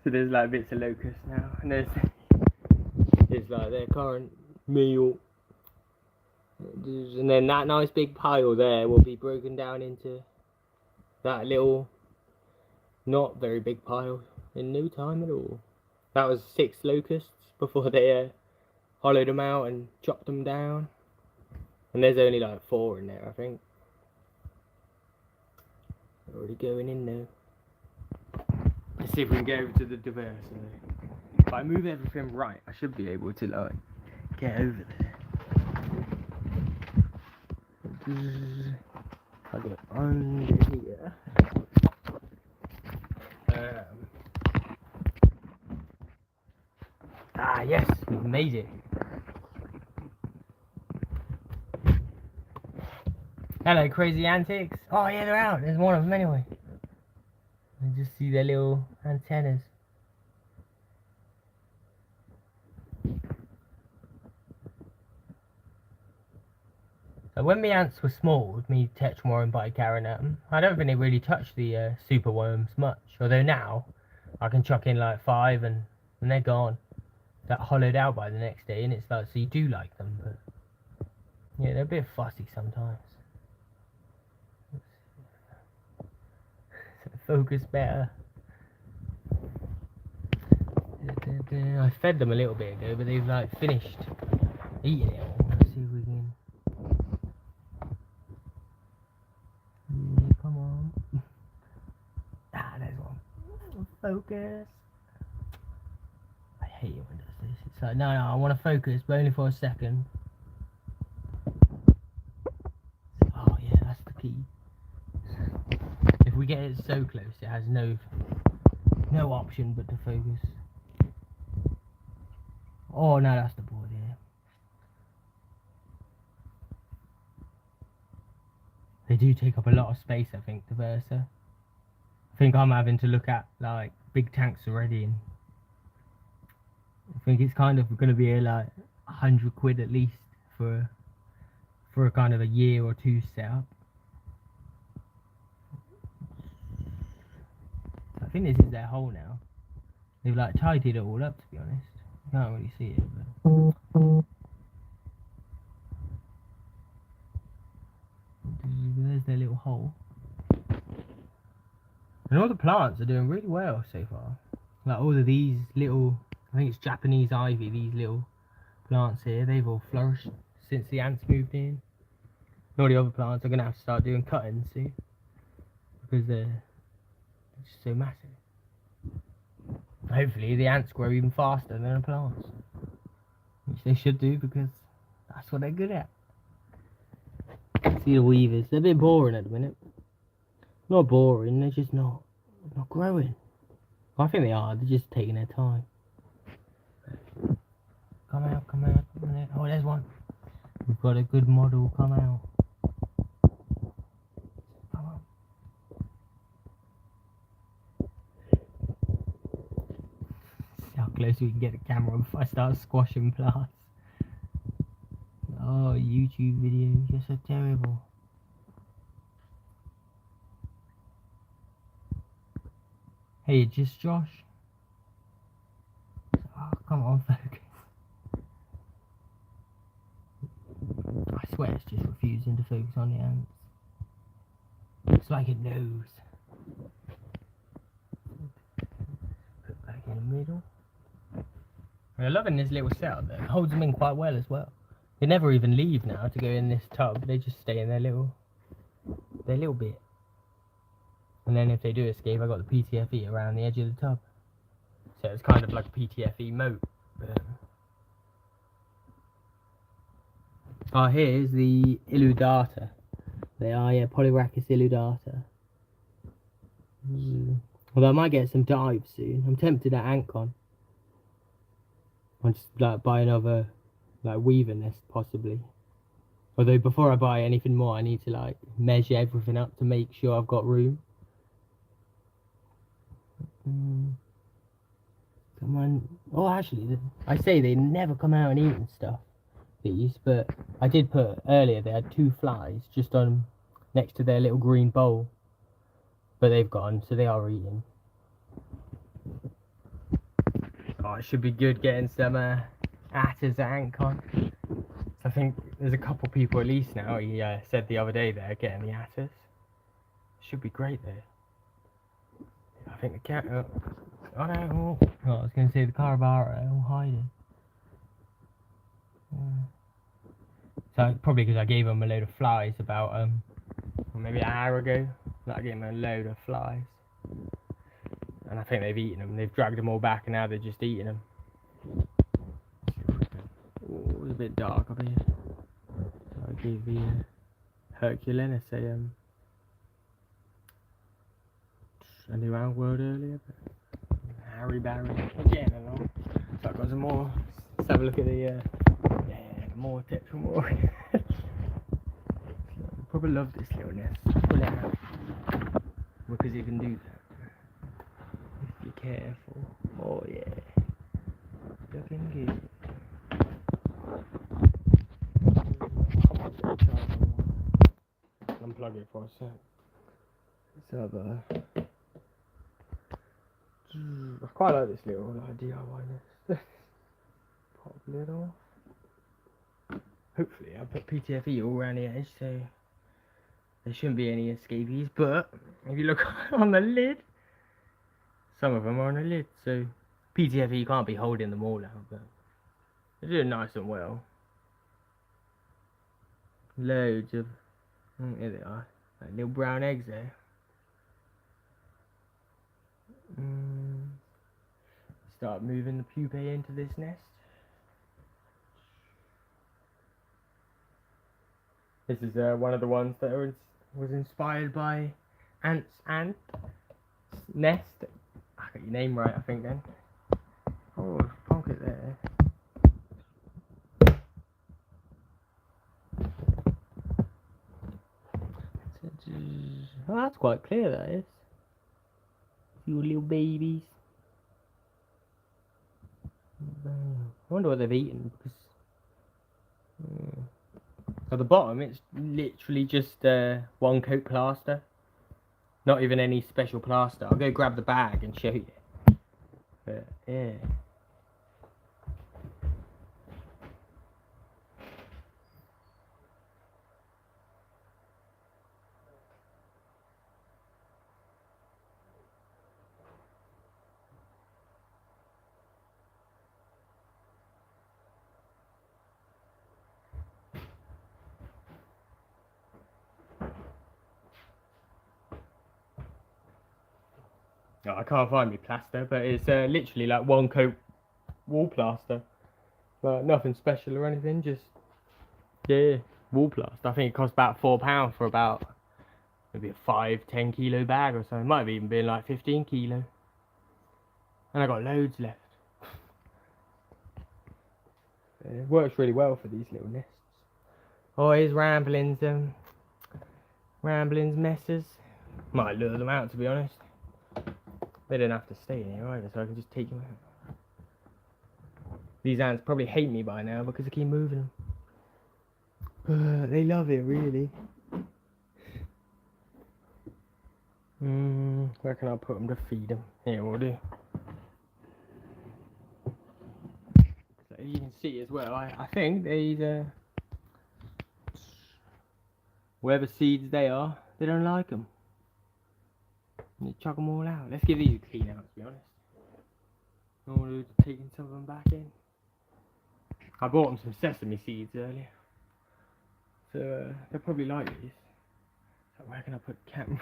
So there's like bits of locust now, and there's like their current meal. And then that nice big pile there will be broken down into that little, not very big pile in no time at all. That was 6 locusts before they hollowed them out and chopped them down. And there's only like 4 in there, I think. Already going in there. Let's see if we can get over to the diverse. If I move everything right, I should be able to like get over there. I'll go under here. Yes, we've made it. Hello, crazy antics. Oh yeah, they're out. There's one of them anyway. I just see their little antennas. So when the ants were small, with me Tetramore and Bicarron at them, I don't think they really touched the super worms much. Although now, I can chuck in like 5 and they're gone. That hollowed out by the next day, and it's like, so you do like them, but yeah, they're a bit fussy sometimes. Focus better. I fed them a little bit ago, but they've like finished eating it all. Let's see if we can. Yeah, come on. There's one. Focus. I hate it when it does this. It's like, no, I want to focus, but only for a second. Oh yeah, that's the key. If we get it so close, it has no option but to focus. Oh no, that's the board here. They do take up a lot of space, I think, the Versa. I think I'm having to look at like big tanks already, and I think it's kind of going to be like 100 quid at least for a kind of a year or 2 setup. I think this is their hole now. They've like tidied it all up, to be honest. You can't really see it, but there's their little hole. And all the plants are doing really well so far. Like all of these little, I think it's Japanese ivy, these little plants here, they've all flourished since the ants moved in. And all the other plants are going to have to start doing cuttings soon, because they're just so massive. Hopefully the ants grow even faster than the plants, which they should do, because that's what they're good at. See the weavers, they're a bit boring at the minute. Not boring, they're just not growing. I think they are, they're just taking their time. Come out, come out, come out. Oh, there's one. We've got a good model, come out. Come on. See how close we can get the camera before I start squashing plants. Oh, YouTube videos, you're so terrible. Hey, just Josh. Oh, come on, focus. I swear it's just refusing to focus on the ants. It's like it knows. Put back in the middle. I'm loving this little setup there. It holds them in quite well as well. They never even leave now to go in this tub. They just stay in their little bit. And then if they do escape, I got the PTFE around the edge of the tub. So it's kind of like a PTFE moat. Oh, here's the Illudata. They are, yeah, Polyrhacus illudata. Although I might get some dives soon. I'm tempted at Antcon. I'll just like buy another like weaver nest possibly. Although before I buy anything more, I need to like measure everything up to make sure I've got room. Come on. Oh, actually, I say they never come out and eat and stuff, these, but I did put earlier they had 2 flies just on next to their little green bowl, but they've gone, so they are eating. Oh, it should be good getting some atters at Antcon. I think there's a couple people at least now. He said the other day they're getting the Atlas. Should be great there. I think the cat. Oh no! Oh, I was going to say the Carabara all hiding. So probably because I gave him a load of flies about maybe an hour ago. Like I gave him a load of flies, and I think they've eaten them. They've dragged them all back, and now they're just eating them. Oh, it's a bit dark up here. So I gave the Herculinus a new world earlier, but Harry Barry again along. So I've got some more. Let's have a look at the more tips from more. Probably love this little nest. Pull it out because you can do that if you're careful. Oh yeah, looking good. Unplug it for a sec. This other. I quite like this little DIY nest. Pop lid off. Hopefully I'll put PTFE all around the edge so there shouldn't be any escapees, but if you look on the lid, some of them are on the lid, so PTFE can't be holding them all out, but they're doing nice and well. Loads of, there they are, like little brown eggs there. Start moving the pupae into this nest. This is one of the ones that was inspired by Ant's Ant Nest. I got your name right, I think then. Oh, punk it there. Oh, that's quite clear, that is. You little babies. I wonder what they've eaten because. At the bottom, it's literally just one coat plaster. Not even any special plaster. I'll go grab the bag and show you. But yeah. Oh, I can't find me plaster, but it's literally like one coat wall plaster. Like nothing special or anything, just wall plaster. I think it cost about £4 for about maybe a 5-10 kilo bag or something. It might have even been like 15 kilo. And I got loads left. It works really well for these little nests. Oh, here's Ramblings, Ramblings messes. Might lure them out, to be honest. They don't have to stay in here either, so I can just take them out. These ants probably hate me by now because I keep moving them. They love it, really. Where can I put them to feed them? Here, we'll do. So you can see as well, I think these, whatever seeds they are, they don't like them. You chuck them all out. Let's give these a clean out, to be honest. I'm taking some of them back in. I bought them some sesame seeds earlier. So they'll probably like these. So where can I put the camera?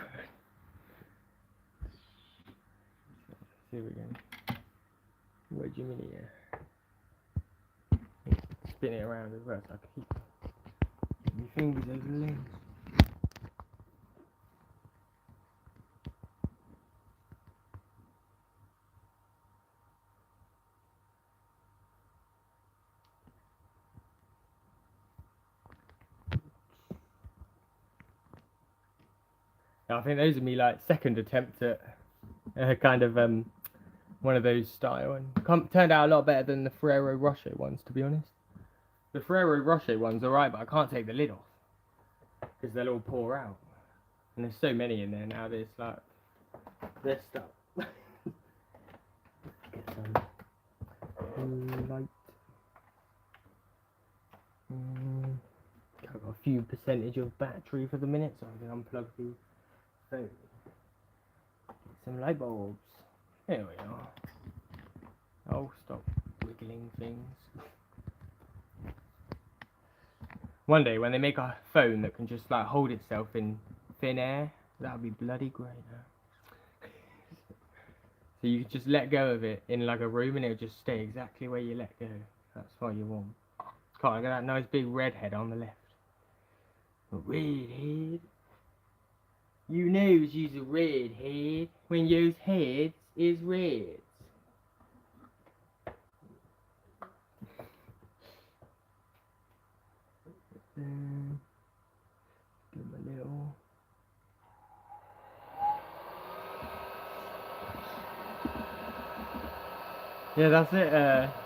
See if we can. Where do you mean here? Spin it around as well so I can keep my fingers over the lens. I think those are me like second attempt at kind of one of those style, and turned out a lot better than the Ferrero Rocher ones, to be honest. The Ferrero Rocher ones are right, but I can't take the lid off because they'll all pour out, and there's so many in there now. There's like they're stuck. Get some light. few percentage of battery for the minute, so I can unplug the phone. Some light bulbs. There we are. Oh, stop wiggling things. One day when they make a phone that can just like hold itself in thin air, that'll be bloody great. Huh? So you just let go of it in like a room and it'll just stay exactly where you let go. That's what you want. Can't get that nice big redhead on the left. A redhead. You knows you's a redhead when yo's heads is reds. Give him a little. Yeah, that's it,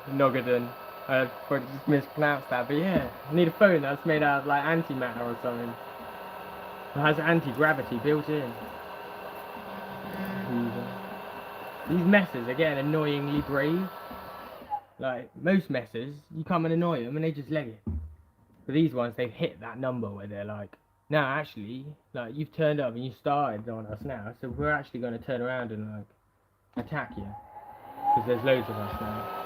Nogaden. I probably just mispronounced that, but yeah, I need a phone that's made out of like antimatter or something. It has anti-gravity built in. These messes are getting annoyingly brave. Like, most messes, you come and annoy them and they just leg it. But these ones, they've hit that number where they're like, no, actually, like, you've turned up and you started on us now, so we're actually going to turn around and, like, attack you. Because there's loads of us now.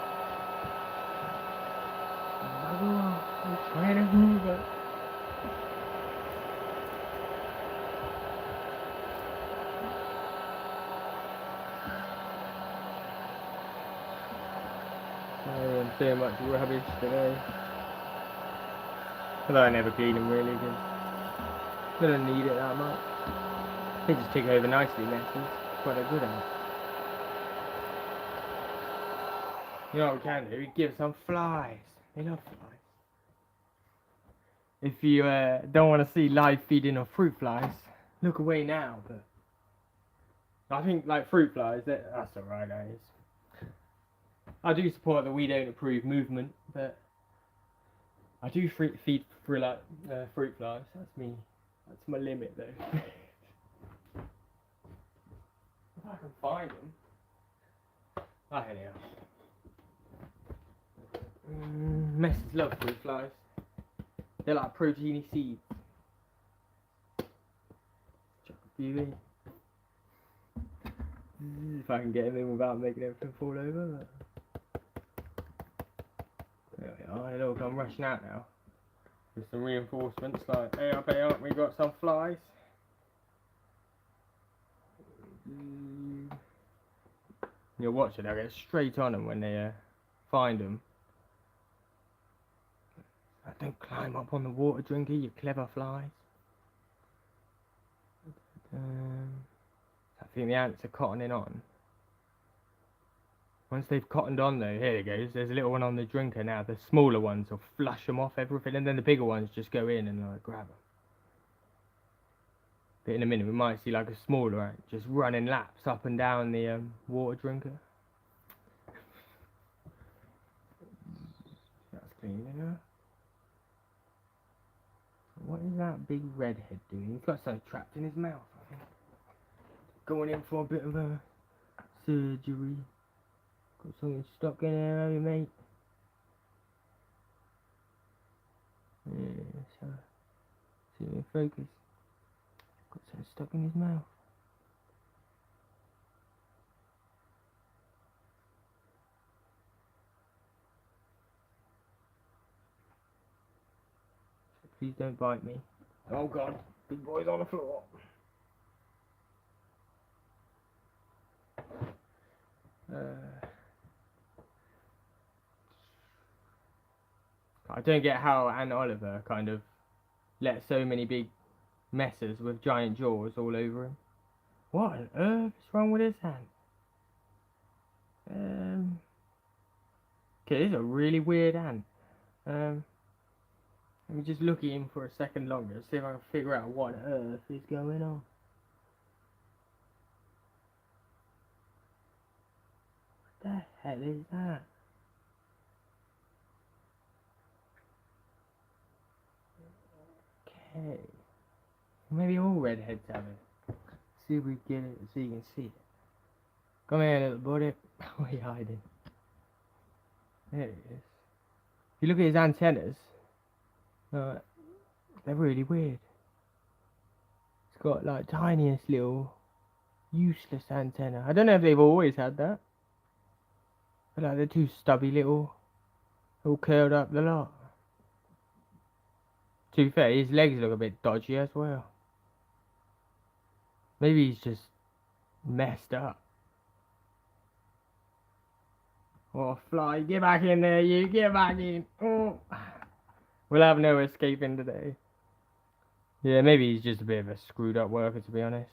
I'm trying to move it. I didn't say much rubbish today. Although I never clean them really, because they don't need it that much. They just take over nicely, messes. That's what they're good at. You know what we can do? We give some flies. They love flies. If you don't want to see live feeding of fruit flies, look away now. But I think like fruit flies, that's alright, guys. I do support the We Don't Approve movement, but I do feed for like fruit flies. That's me. That's my limit, though. If I can find them. Oh, anyhow. Messes love fruit flies. They're like proteiny seeds. Chuck a few in. If I can get them in without making everything fall over. But... there we are. They'll come rushing out now. With some reinforcements like, hey up, we got some flies. You'll watch it, they'll get straight on them when they find them. Don't climb up on the water drinker, you clever flies. I think the ants are cottoning on. Once they've cottoned on though, here it goes, there's a little one on the drinker now. The smaller ones will flush them off everything, and then the bigger ones just go in and like grab them. But in a minute we might see like a smaller ant just running laps up and down the water drinker. That's clean enough. What is that big redhead doing? He's got something trapped in his mouth, I think. Going in for a bit of a surgery. Got something stuck in there, have you, mate? Yeah, so see me focus. Got something stuck in his mouth. Please don't bite me. Oh god, big boy's on the floor. I don't get how Aunt Oliver kind of let so many big messes with giant jaws all over him. What on earth is wrong with this ant? Okay, this is a really weird ant. Let me just look at him for a second longer, see if I can figure out what on earth is going on. What the hell is that? Okay. Maybe all redheads have it. See if we get it so you can see it. Come here, little buddy. Where are you hiding? There he is. If you look at his antennas, They're really weird. It's got like tiniest little useless antenna. I don't know if they've always had that. But like they're too stubby little, all curled up the lot. To be fair, his legs look a bit dodgy as well. Maybe he's just messed up. Oh, fly, get back in there, you, get back in. Oh. We'll have no escaping today. Yeah, maybe he's just a bit of a screwed up worker, to be honest.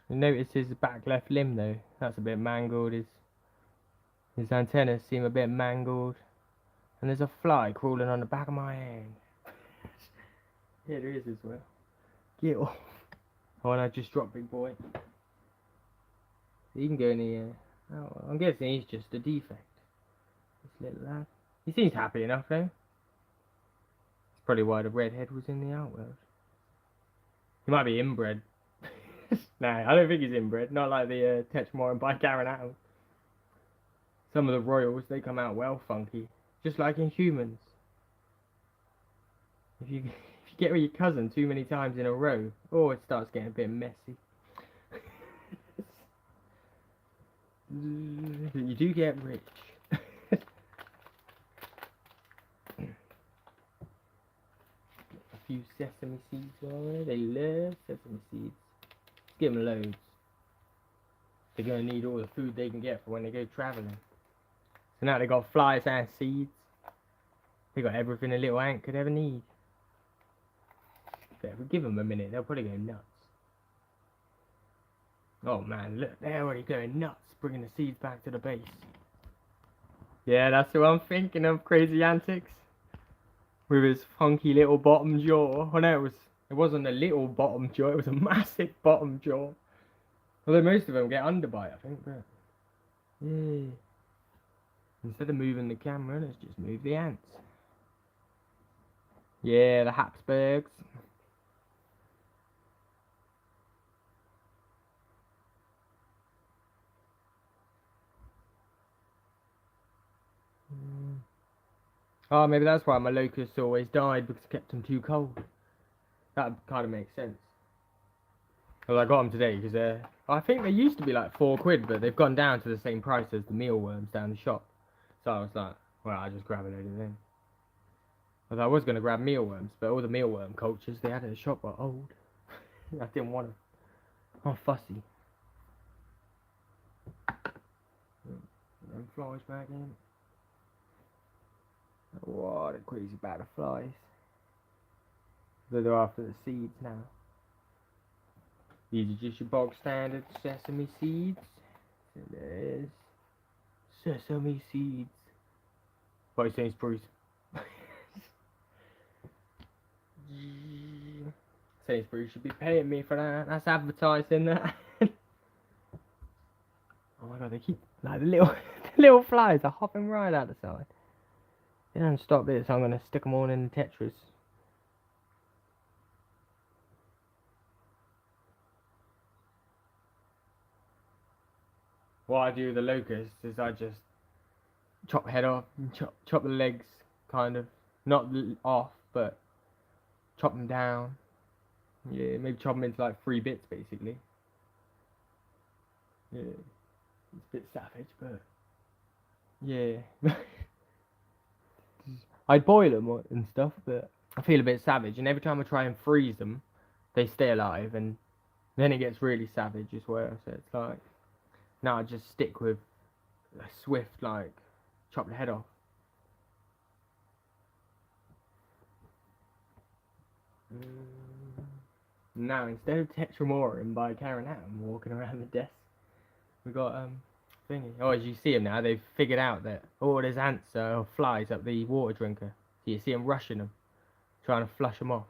You notice his back left limb though, that's a bit mangled. His antennas seem a bit mangled. And there's a fly crawling on the back of my hand. Yeah, there is as well. Get off. Oh, and I just dropped big boy. He can go in the air. Oh, I'm guessing he's just a defect. This little lad. He seems happy enough though. That's probably why the redhead was in the outworld. He might be inbred. Nah, I don't think he's inbred. Not like the Tetramorph by Karen Adam. Some of the royals, they come out well funky. Just like in humans. If you get with your cousin too many times in a row, oh, it starts getting a bit messy. You do get rich. A few sesame seeds on it. They love sesame seeds. Give them loads. They're going to need all the food they can get for when they go travelling. So now they got flies and seeds. They got everything a little ant could ever need. But if we give them a minute, they'll probably go nuts. Oh man, look, they're already going nuts, bringing the seeds back to the base. Yeah, that's what I'm thinking of, Crazy Antics. With his funky little bottom jaw. Oh no, it wasn't a little bottom jaw, it was a massive bottom jaw. Although most of them get underbite, I think, but... yeah. Instead of moving the camera, let's just move the ants. Yeah, the Habsburgs. Oh, maybe that's why my locusts always died, because I kept them too cold. That kind of makes sense. Well, I got them today because I think they used to be like £4, but they've gone down to the same price as the mealworms down the shop. So I was like, well, I'll just grab a load of them. Because I was going to grab mealworms, but all the mealworm cultures they had at the shop were old. I didn't want them. I'm fussy. And flies back in. What they're crazy about the flies. They're after the seeds now. These are just your bog standard sesame seeds. So there's sesame seeds. By Sainsbury's. Sainsbury's should be paying me for that. That's advertising that. Oh my god, they keep like the little flies are hopping right out the side. They don't stop this, I'm gonna stick them all in the Tetris. What I do with the locusts is I just chop head off and chop the legs, kind of, not off, but chop them down. Yeah, maybe chop them into like 3 bits basically. Yeah, it's a bit savage, but yeah. I'd boil them and stuff, but I feel a bit savage, and every time I try and freeze them, they stay alive, and then it gets really savage as well. So it's like, now I just stick with a swift, like, chop the head off. Now, instead of Tetramorph by Karen Adam walking around the desk, we got thingy. Oh, as you see them now, they've figured out that there's ants or flies up the water drinker. So you see them rushing them, trying to flush them off.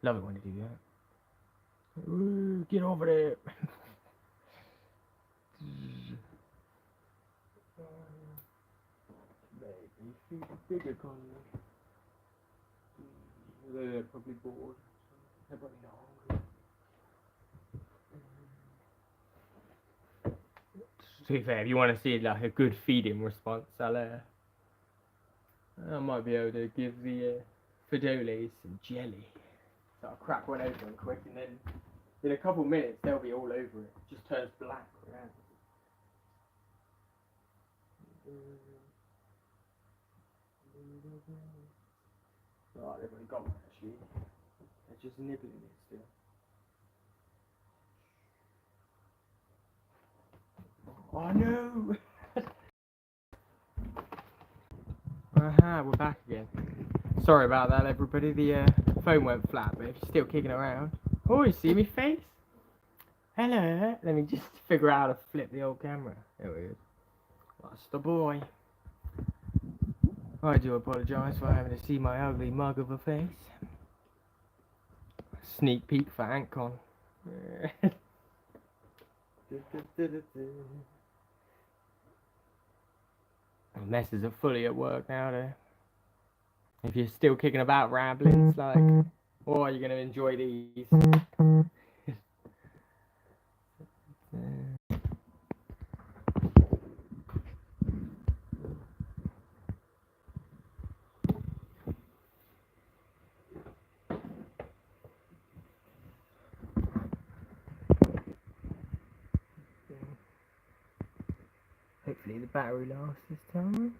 Love it when they do that. Ooh, get over there. Maybe bigger colony. They're probably bored. They're probably not hungry. To be fair, if you want to see like a good feeding response, I'll I might be able to give the Fidoles some jelly. So I'll crack one open quick, and then in a couple minutes they'll be all over it. It just turns black around. Oh, they've only got one actually. They're just nibbling it still. Oh no! Aha, we're back again. Sorry about that, everybody. The phone went flat, but it's still kicking around. Oh, you see me face? Hello. Let me just figure out how to flip the old camera. There we go. That's the boy. I do apologise for having to see my ugly mug of a face. Sneak peek for AntCon. The messes are fully at work now, though. If you're still kicking about ramblings, like, or are you going to enjoy these? Hopefully the battery lasts this time.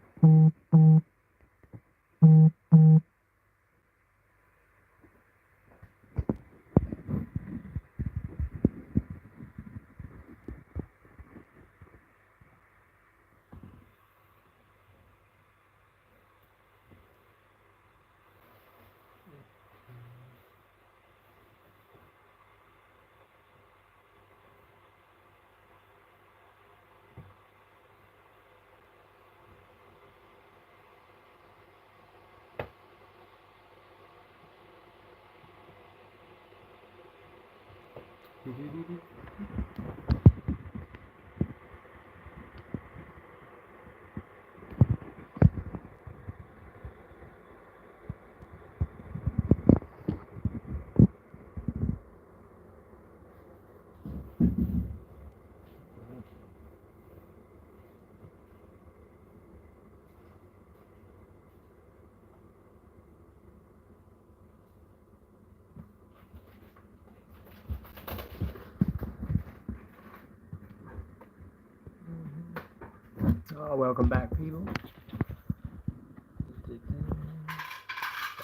Oh, welcome back, people.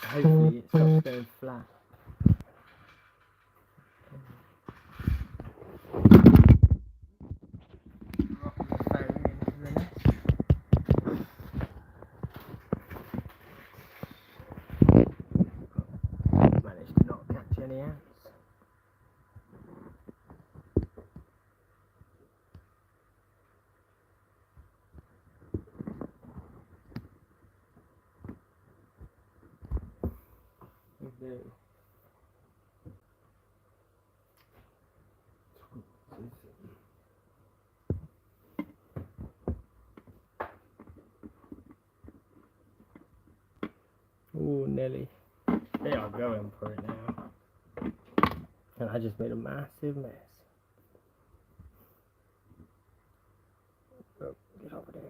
Hopefully it stops going flat. Managed to not catch any ants. Oh, Nelly. They are going for it now. And I just made a massive mess. Oh, get over there.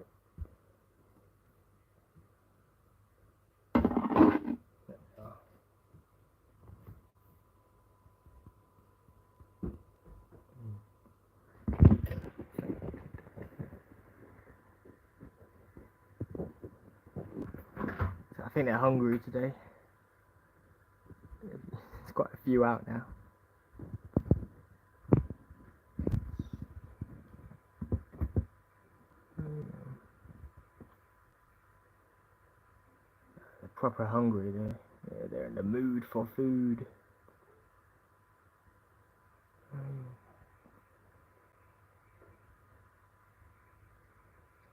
I think they're hungry today. There's quite a few out now. They're proper hungry. They're in the mood for food.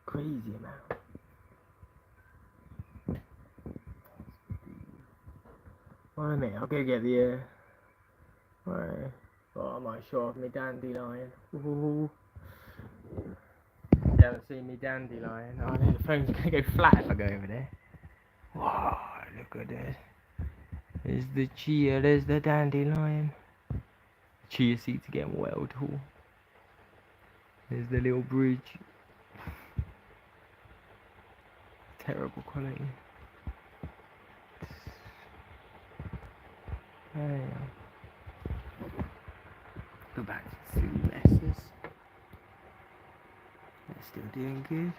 Crazy amount. Well, mate, I'll go get the Alright. Oh, I might show off my dandelion. Ooh. You haven't seen me dandelion. Oh, the phone's gonna go flat if I go over there. Wow, look at this. There's the chia, there's the dandelion. Chia seeds are getting well tall. There's the little bridge. Terrible quality. There you go. Go back to the messes. They're still doing good.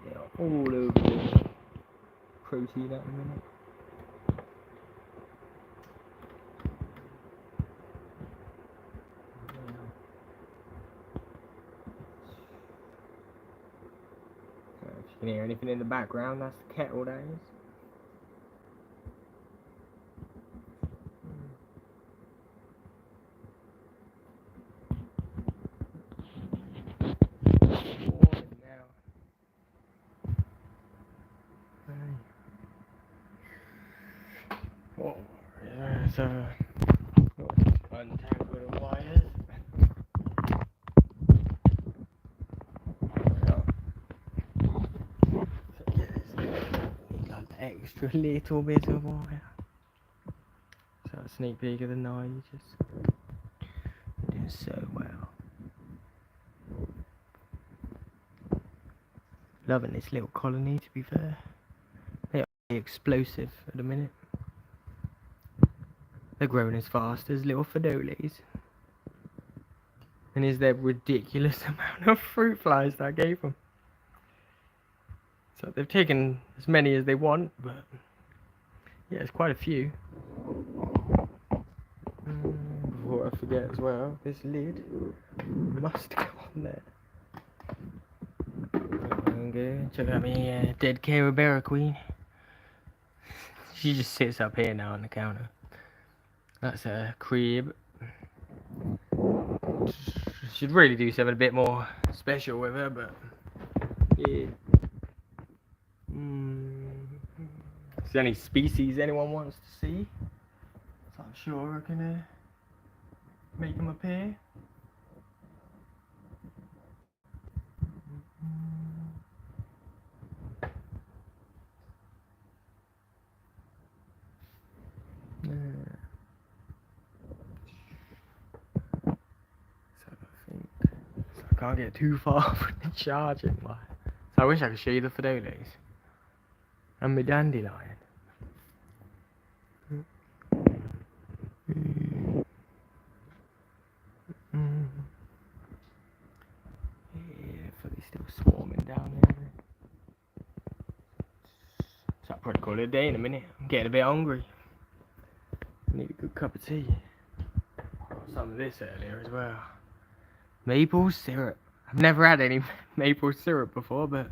They are all over the protein at the minute. If you can hear anything in the background, that's the kettle, that is. Oh, yeah, so untangle the wires. Like the extra little bit of wire. So a sneak peek of the night, just doing so well. Loving this little colony, to be fair. They are really explosive at the minute. They're growing as fast as little Fidoles. And is there ridiculous amount of fruit flies that I gave them. So they've taken as many as they want, but yeah, it's quite a few. Before I forget as well, this lid must go on there. Okay, check out my dead Carabera queen. She just sits up here now on the counter. That's a crib. Should really do something a bit more special with her, but yeah. Is there any species anyone wants to see? So I'm sure I can make them appear. I can't get too far from the charging wire. So I wish I could show you the Fidoles. And my dandelion. Yeah, fully still swarming down there. So I'll probably call it a day in a minute. I'm getting a bit hungry. Need a good cup of tea. Got some of this earlier as well. Maple syrup. I've never had any maple syrup before, but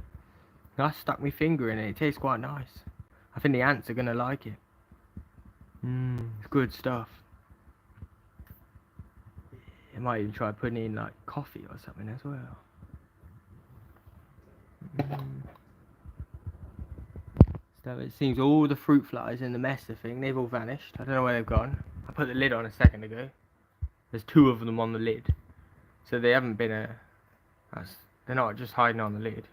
I stuck my finger in it. It tastes quite nice. I think the ants are gonna like it. It's good stuff. I might even try putting in like coffee or something as well. So it seems all the fruit flies in the Mesa thing, they've all vanished. I don't know where they've gone. I put the lid on a second ago. There's 2 of them on the lid. So they haven't been they're not just hiding on the lid.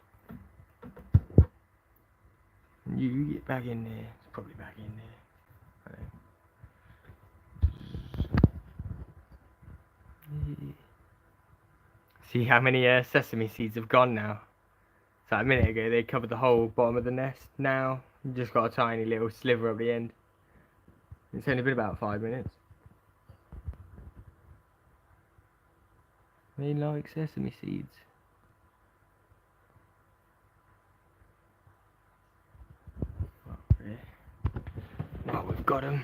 You get back in there. It's probably back in there. See how many sesame seeds have gone now? So a minute ago they covered the whole bottom of the nest. Now you just got a tiny little sliver at the end. It's only been about 5 minutes. They like sesame seeds. Oh, we've got them.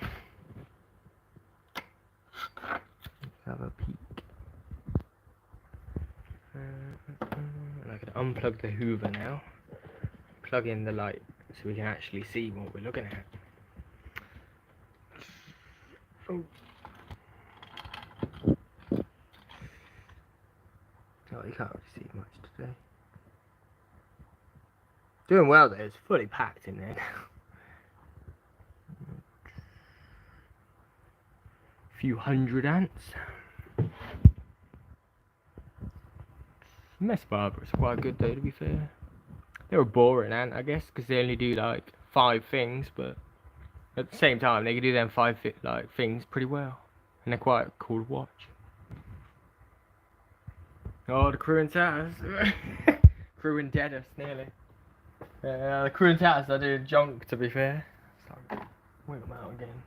Let's have a peek. And I can unplug the Hoover now. Plug in the light so we can actually see what we're looking at. Oh, you can't really see much today. Doing well there, it's fully packed in there now. Few hundred ants. Mess Barbara's quite good though, to be fair. They're a boring ant, I guess, because they only do like 5 things, but at the same time they can do them 5 things pretty well, and they're quite cool to watch. Oh, the crew and tatters. Crew and deadest, nearly. The Queen's House are doing junk, to be fair. So, wait them out again.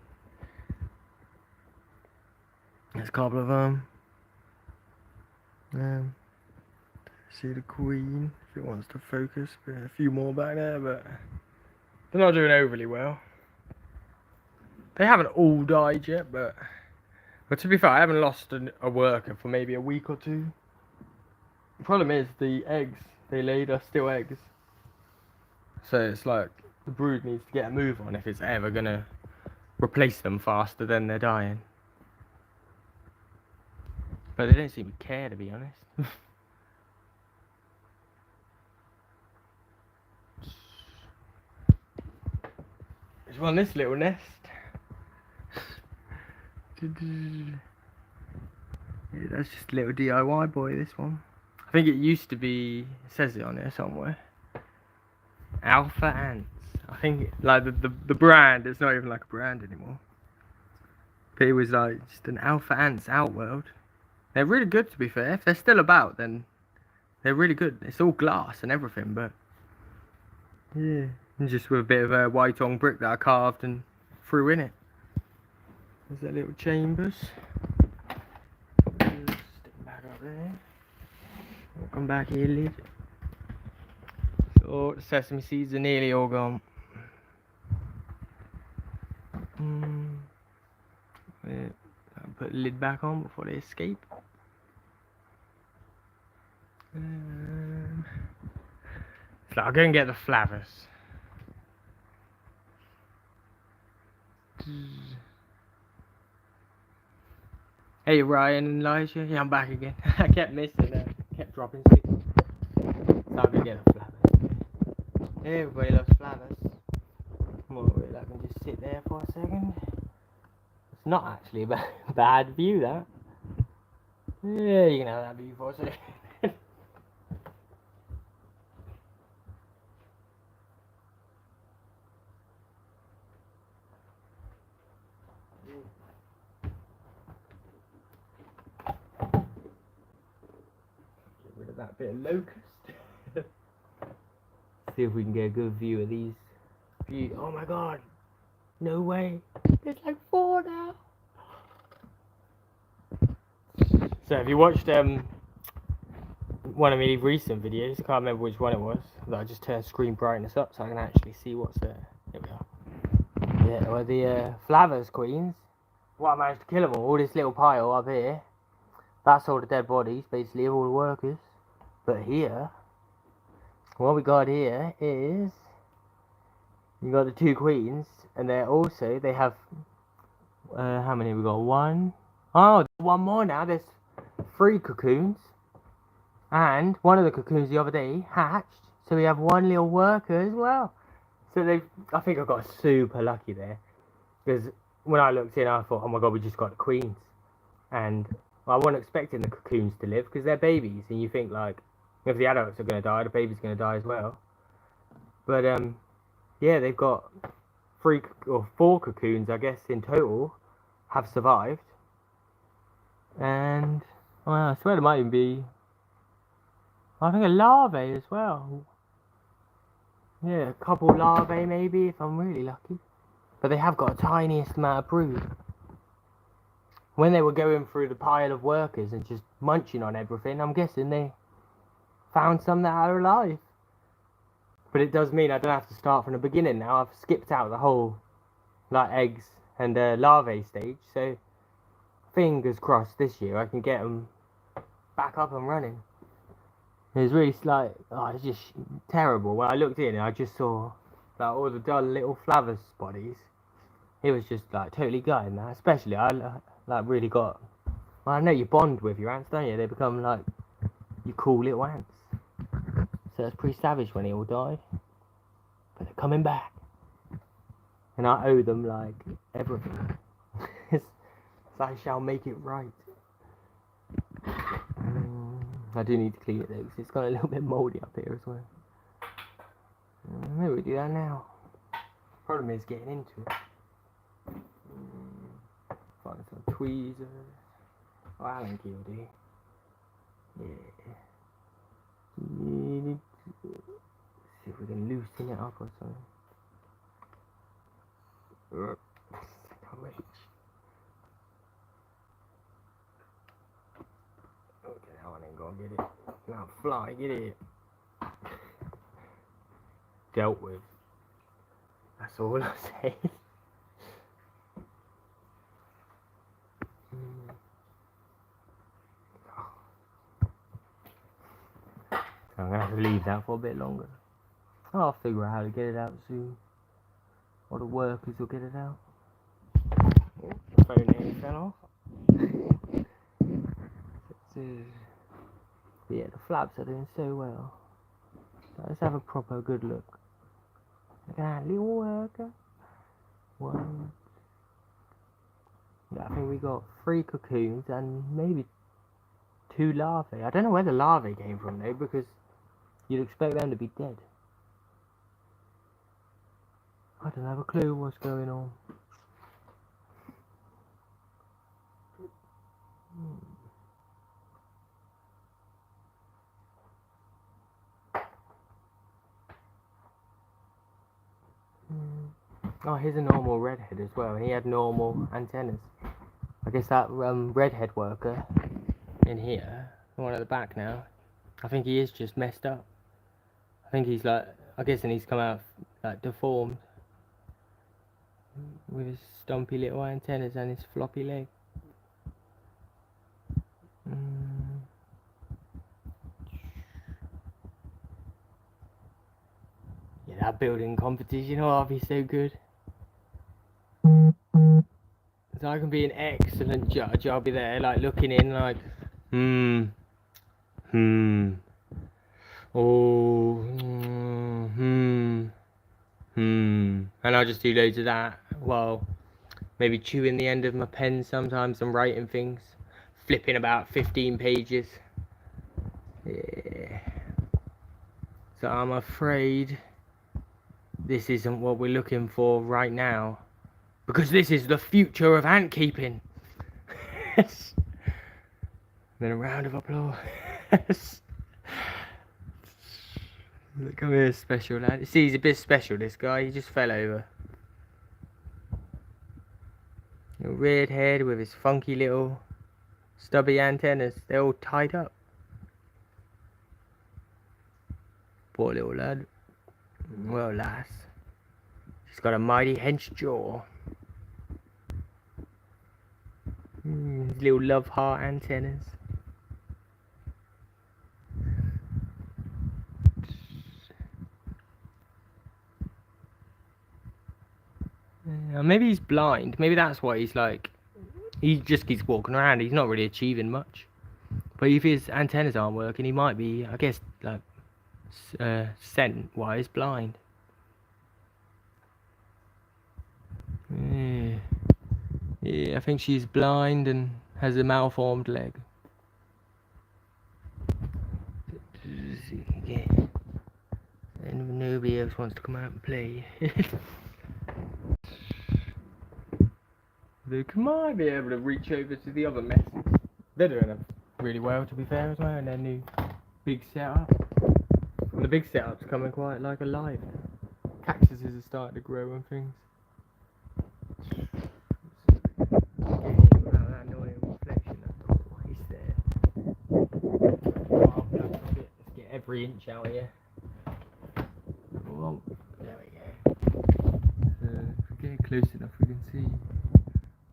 There's a couple of them. See the Queen, if it wants to focus. A few more back there, but they're not doing overly well. They haven't all died yet, but to be fair, I haven't lost a worker for maybe a week or two. The problem is the eggs they laid are still eggs. So it's like the brood needs to get a move on if it's ever gonna replace them faster than they're dying. But they don't seem to care, to be honest. Just want this little nest. Yeah, that's just a little DIY boy, this one. I think it used to be, it says it on there somewhere, Alpha Ants. I think like the brand, it's not even like a brand anymore. But it was like just an Alpha Ants Outworld. They're really good, to be fair. If they're still about, then they're really good. It's all glass and everything, but yeah, and just with a bit of a white on brick that I carved and threw in it. There's their little chambers. Stick back up there. We'll come back here, lid. So the sesame seeds are nearly all gone. I'll put the lid back on before they escape. So I'll go and get the flavors. Hey Ryan and Elijah, yeah, I'm back again. I kept missing that, kept dropping signals. So I'll go get the flavors. Everybody loves flavors. Well, I can just sit there for a second. It's not actually a bad view, that. Yeah, you can have that view for a second. That bit of locust. See if we can get a good view of these. Oh my god! No way! There's like 4 now. So have you watched one of my recent videos? I can't remember which one it was. That I just turned screen brightness up so I can actually see what's there. Here we are. Yeah, well the Flavors Queens. Well, I managed to kill them all. This little pile up here. That's all the dead bodies, basically, of all the workers. But here, what we got here is, you got the 2 queens, and they have, how many we got? 1? Oh, 1 more now. There's 3 cocoons, and one of the cocoons the other day hatched, so we have 1 little worker as well. So I think I got super lucky there, because when I looked in, I thought, oh my god, we just got the queens, and I wasn't expecting the cocoons to live, because they're babies, and you think like, if the adults are going to die, the baby's going to die as well. But yeah, they've got 3 or 4 cocoons, I guess, in total, have survived. And well, I swear there might even be, I think, a larvae as well. Yeah, a couple larvae maybe, if I'm really lucky. But they have got a tiniest amount of brood. When they were going through the pile of workers and just munching on everything, I'm guessing they found some that are alive. But it does mean I don't have to start from the beginning now. I've skipped out the whole like eggs and larvae stage, so fingers crossed this year I can get them back up and running. It was really like, oh, it's just terrible. When I looked in, I just saw like all the dull little Flavors bodies. It was just like totally gutting that. Especially I like really got, well, I know you bond with your ants, don't you? They become like you cool little ants. So it's pretty savage when they all died. But they're coming back. And I owe them like everything. So I shall make it right. I do need to clean it though, because it's got a little bit mouldy up here as well. Maybe we do that now. Problem is getting into it. Find some tweezers. Oh, Allen key will do. Yeah. see if we can loosen it up or something. Can't reach. Okay, that one ain't gonna get it. Now fly, get it. Dealt with. That's all I say. I'm gonna have to leave that for a bit longer. I'll figure out how to get it out soon. Or the workers will get it out. Oh, phone nearly fell off. Yeah, the flaps are doing so well. Let's have a proper good look. Look at that little worker. One. Yeah, I think we got 3 cocoons and maybe 2 larvae. I don't know where the larvae came from though, because you'd expect them to be dead. I don't have a clue what's going on. Oh, here's a normal redhead as well. He had normal antennas. I guess that redhead worker in here, the one at the back now, I think he is just messed up. I think he's like, I guess, and he's come out like deformed with his stumpy little antennas and his floppy leg. Yeah, that building competition, oh, I'll be so good. So I can be an excellent judge. I'll be there like looking in like, oh, and I'll just do loads of that while maybe chewing the end of my pen sometimes and writing things, flipping about 15 pages. Yeah. So I'm afraid this isn't what we're looking for right now, because this is the future of ant keeping. Then a round of applause. Come here, special lad. See, he's a bit special, this guy. He just fell over. A red head with his funky little stubby antennas. They're all tied up. Poor little lad. Well, lass. He's got a mighty hench jaw. His little love heart antennas. Maybe he's blind. Maybe that's why he's like, he just keeps walking around. He's not really achieving much. But if his antennas aren't working, he might be, I guess, like, scent-wise blind. Yeah, I think she's blind and has a malformed leg. Yeah. And nobody else wants to come out and play. They might be able to reach over to the other messes. They're doing it really well, to be fair, as well, and their new big setup. And the big setup's coming quite like alive. Cactuses are starting to grow and things. That annoying reflection, he's there. Oh, let's get every inch out of here. Oh, there we go. If we get close enough, we can see.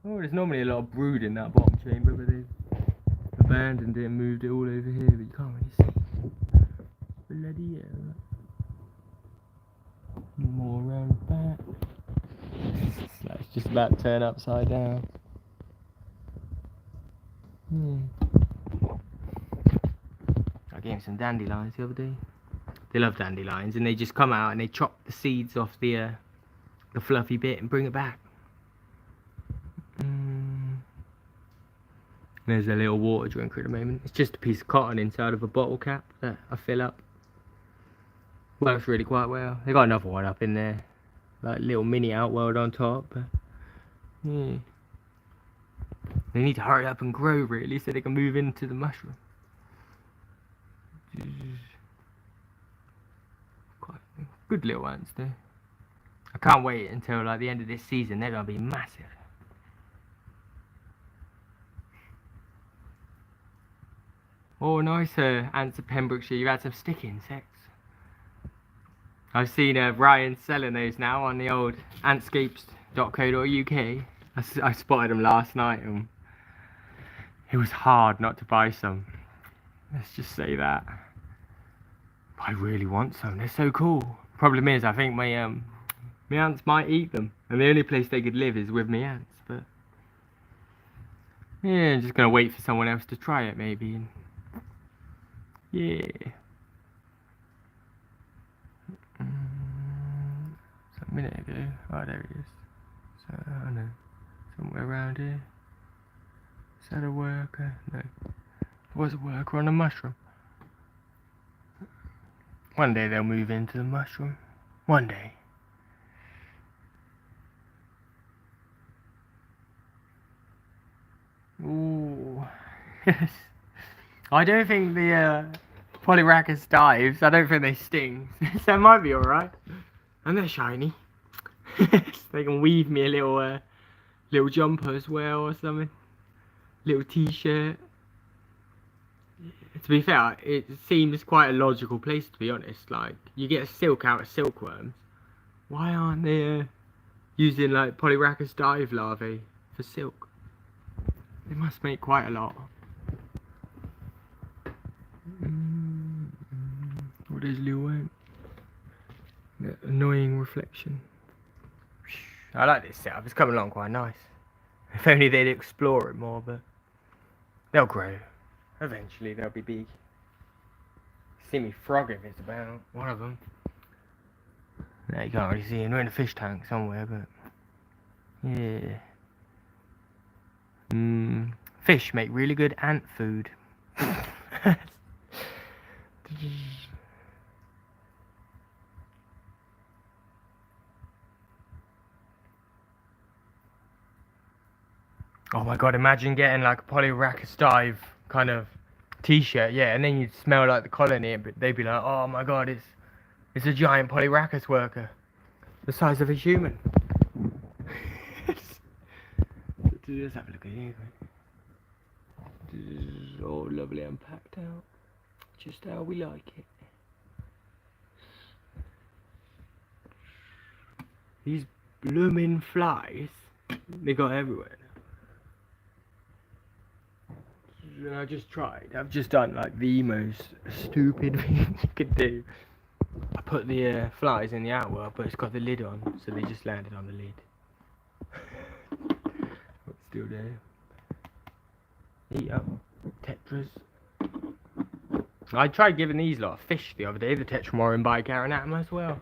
Oh, there's normally a lot of brood in that bottom chamber, but they've abandoned it and moved it all over here, but you can't really see. Bloody hell. More around the back. It's just about to turn upside down. I gave him some dandelions the other day. They love dandelions, and they just come out and they chop the seeds off the fluffy bit and bring it back. There's a little water drinker at the moment. It's just a piece of cotton inside of a bottle cap that I fill up. Works really quite well. They got another one up in there, like little mini outworld on top. But yeah, they need to hurry up and grow really, so they can move into the mushroom. good little ants though. I can't wait until like the end of this season. They're gonna be massive. Oh, nice ants of Pembrokeshire. You've had some stick insects. I've seen Ryan selling those now on the old antscapes.co.uk. I spotted them last night and it was hard not to buy some. Let's just say that. But I really want some. They're so cool. Problem is, I think my ants might eat them, and the only place they could live is with my ants. But yeah, I'm just gonna wait for someone else to try it, maybe. And yeah. It's a minute ago. Oh, there he is. So I don't know, somewhere around here. Is that a worker? No. There was a worker on a mushroom. One day they'll move into the mushroom. One day. Ooh. Yes. I don't think the Polyrhacus dives, I don't think they sting. So it might be alright. And they're shiny. They can weave me a little jumper as well or something. Little t-shirt. To be fair, it seems quite a logical place, to be honest. Like, you get silk out of silkworms. Why aren't they using like Polyrhacus dive larvae for silk? They must make quite a lot. What is little ant? The annoying reflection. I like this setup. It's coming along quite nice. If only they'd explore it more, but they'll grow. Eventually they'll be big. See me frog if it's about one of them. Now you can't really see him. They're in a fish tank somewhere, but yeah. Fish make really good ant food. Oh my god, imagine getting like a Polyrhacus dive kind of t-shirt, yeah, and then you'd smell like the colony, but they'd be like, oh my god, it's a giant Polyrhacus worker. The size of a human. Let's have a look at here. This is all lovely and packed out. Just how we like it. These blooming flies, they got everywhere now. And I just tried. I've just done like the most stupid thing you could do. I put the flies in the outworld, but it's got the lid on, so they just landed on the lid. What's still there? Eat up tetras. I tried giving these lot a fish the other day, the Tetramorin bicarinata as well.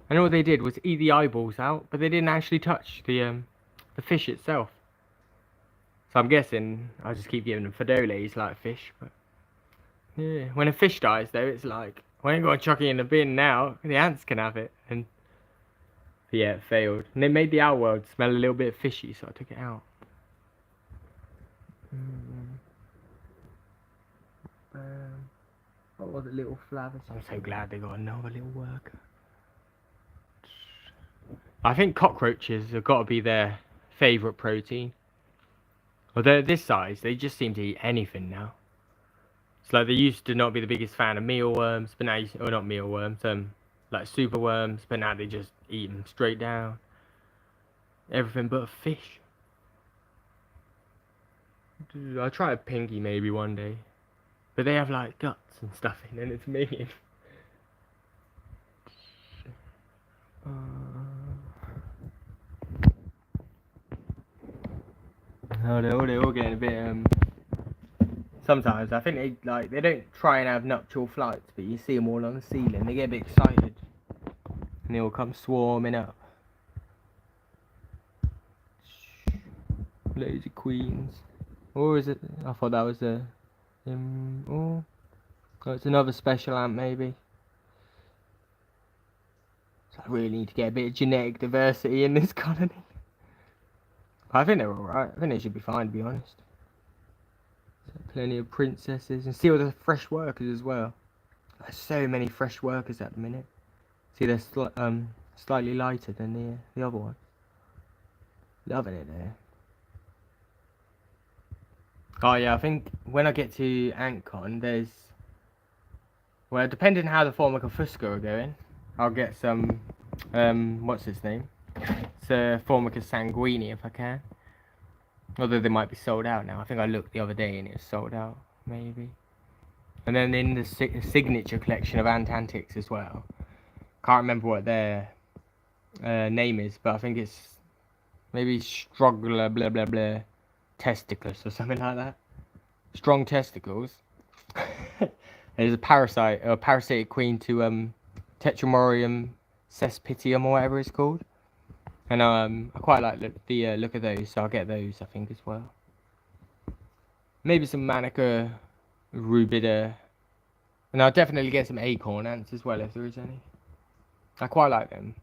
And all they did was eat the eyeballs out, but they didn't actually touch the fish itself. So I'm guessing I just keep giving them Fidoles like fish, but yeah. When a fish dies though, it's like, we ain't gonna chuck it in the bin now, the ants can have it. And yeah, it failed. And it made the outworld smell a little bit fishy, so I took it out. What was it, little Flavis? I'm so glad they got another little worker. I think cockroaches have got to be their favourite protein. Although at this size, they just seem to eat anything now. It's like they used to not be the biggest fan of mealworms, but now, or not mealworms, like superworms, but now they just eat them straight down. Everything but a fish. I'll try a pinky maybe one day. But they have like guts and stuff in, and it's mean. Oh, they're all getting a bit sometimes I think they don't try and have nuptial flights, but you see them all on the ceiling. They get a bit excited, and they all come swarming up. Lazy queens, or is it? I thought that was a. Oh, it's another special ant maybe. So I really need to get a bit of genetic diversity in this colony. I think they're alright. I think they should be fine, to be honest. So plenty of princesses. And see all the fresh workers as well. There's so many fresh workers at the minute. See, they're slightly lighter than the other one. Loving it there. Oh yeah, I think when I get to AntCon, there's, well, depending how the Formica Fusca are going, I'll get some, what's its name? It's Formica Sanguini if I can. Although they might be sold out now. I think I looked the other day and it was sold out, maybe. And then in the signature collection of Antantics as well. Can't remember what their name is, but I think it's maybe Struggler blah blah blah Testicles or something like that. Strong testicles. There's a parasitic queen to Tetramorium cespitium or whatever it's called. And I quite like the look of those, so I'll get those I think as well. Maybe some Manica rubida. And I'll definitely get some acorn ants as well if there is any. I quite like them.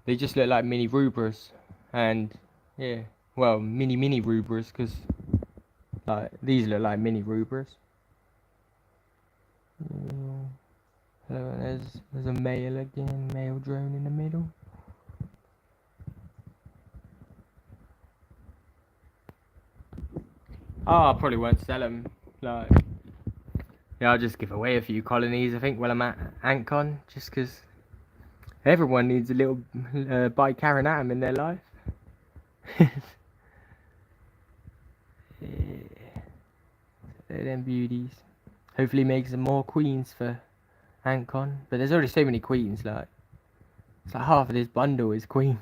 They just look like mini rubras. And yeah, well, mini rubras, because like these look like mini rubras. There's a male again, male drone in the middle. Oh, I probably won't sell them. Like, yeah, I'll just give away a few colonies, I think, while I'm at AntCon, just because everyone needs a little bicarinatum in their life. Yeah. They're them beauties. Hopefully make some more queens for AntCon. But there's already so many queens, like, it's like half of this bundle is queens.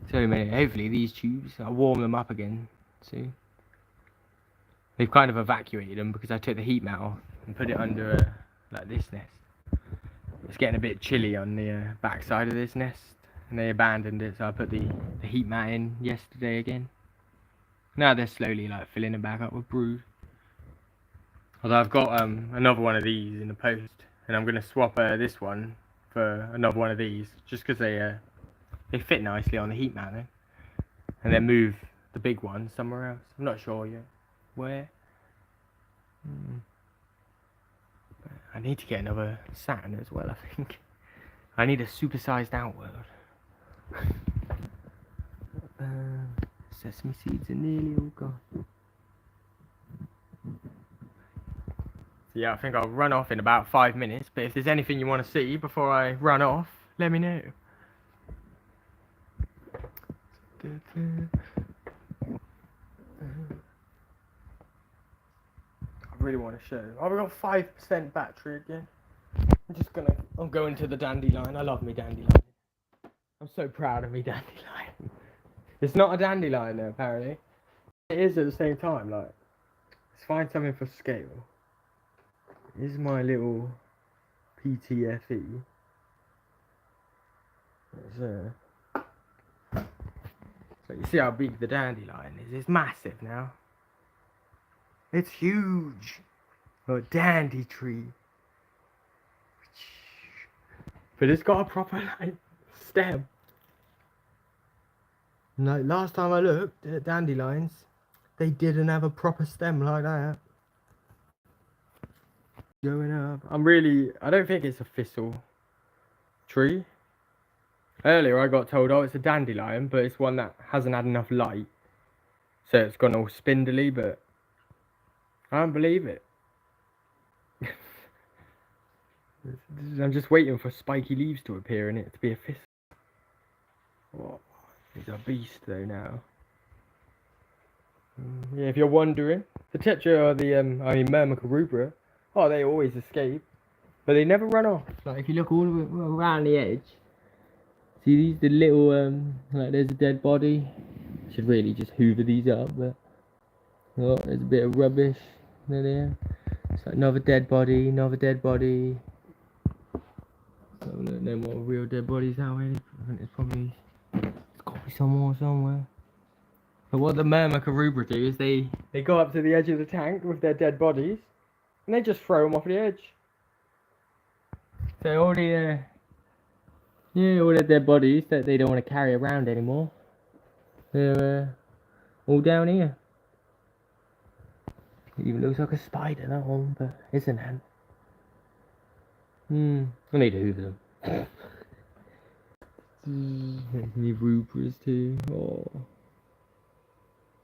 So many. Hopefully these tubes, I'll warm them up again soon. They've kind of evacuated them because I took the heat mat off and put it under like this nest. It's getting a bit chilly on the back side of this nest, and they abandoned it, so I put the heat mat in yesterday again. Now they're slowly like filling it back up with brood. Although I've got another one of these in the post, and I'm gonna swap this one for another one of these, just because they fit nicely on the heat mat then, and then move the big one somewhere else. I'm not sure yet where. I need to get another Saturn as well, I think. I need a supersized outworld. Sesame seeds are nearly all gone. So yeah, I think I'll run off in about 5 minutes, but if there's anything you want to see before I run off, let me know. I really want to show. Oh, we got 5% battery again. I'm going to the dandelion. I love me dandelion. I'm so proud of me dandelion. It's not a dandelion though, apparently. It is at the same time, like. Let's find something for scale. This is my little PTFE. So you see how big the dandelion is? It's massive now. It's huge. A dandy tree. But it's got a proper like stem. Like last time I looked at dandelions, they didn't have a proper stem like that. Going up. I don't think it's a thistle tree. Earlier I got told, oh, it's a dandelion, but it's one that hasn't had enough light. So it's gone all spindly, but I don't believe it. I'm just waiting for spiky leaves to appear in it to be a thistle. Oh, he's a beast though now. Yeah, if you're wondering, the tetra or the Myrmica rubra, oh, they always escape, but they never run off. Like if you look all the way around the edge, see the little like there's a dead body. Should really just hoover these up, but oh, there's a bit of rubbish there. It's like another dead body, another dead body. So no more real dead bodies out here. I think there's got to be some more somewhere. But what the Myrmica rubra do is they go up to the edge of the tank with their dead bodies, and they just throw them off the edge. So all the all their dead bodies that they don't want to carry around anymore, they're all down here. It even looks like a spider, that one, but it's an ant. I need to hoover them. Any Rubras too. Oh.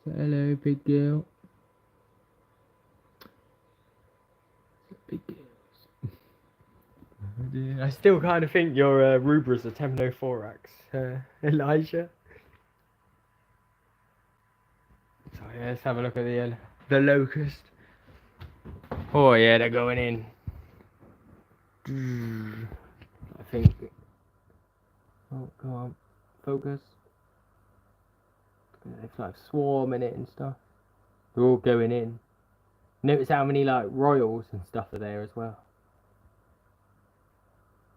So hello, big girl. Big girls. I still kind of think your Rubras are Temnothorax, Elijah. So yeah, let's have a look at the locust. Oh yeah, they're going in. I think. Oh, come on, focus. It's like swarming it and stuff. They're all going in. Notice how many like royals and stuff are there as well.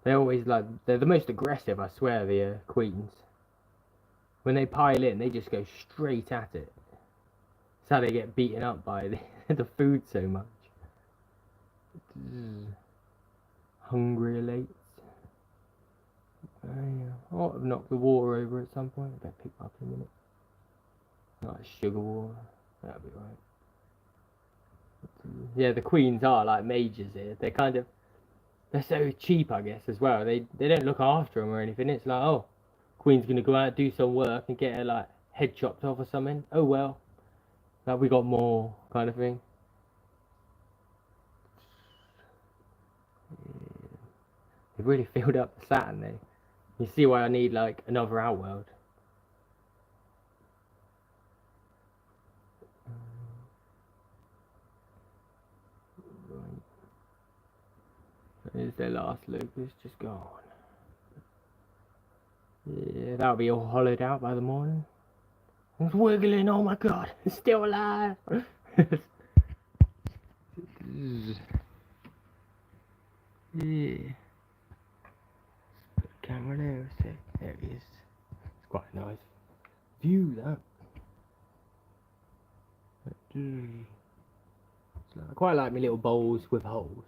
They're always like, they're the most aggressive, I swear, the queens. When they pile in, they just go straight at it. That's how they get beaten up by the food so much. Hungry elates. Oh, I've knocked the water over at some point. I better pick up in a minute. Like sugar water. That'll be right. Yeah, the queens are like mages here. They're kind of, they're so cheap, I guess, as well. They don't look after them or anything. It's like, oh, queen's gonna go out, do some work, and get her like head chopped off or something. Oh well, like we got more kind of thing. Yeah. They've really filled up the Saturn though. You see why I need like another Outworld. Right. There's their last locust just gone. Yeah, that'll be all hollowed out by the morning. It's wiggling, oh my god, it's still alive! Yeah. Camera there, there it is. It's quite a nice view, that. I quite like my little bowls with holes.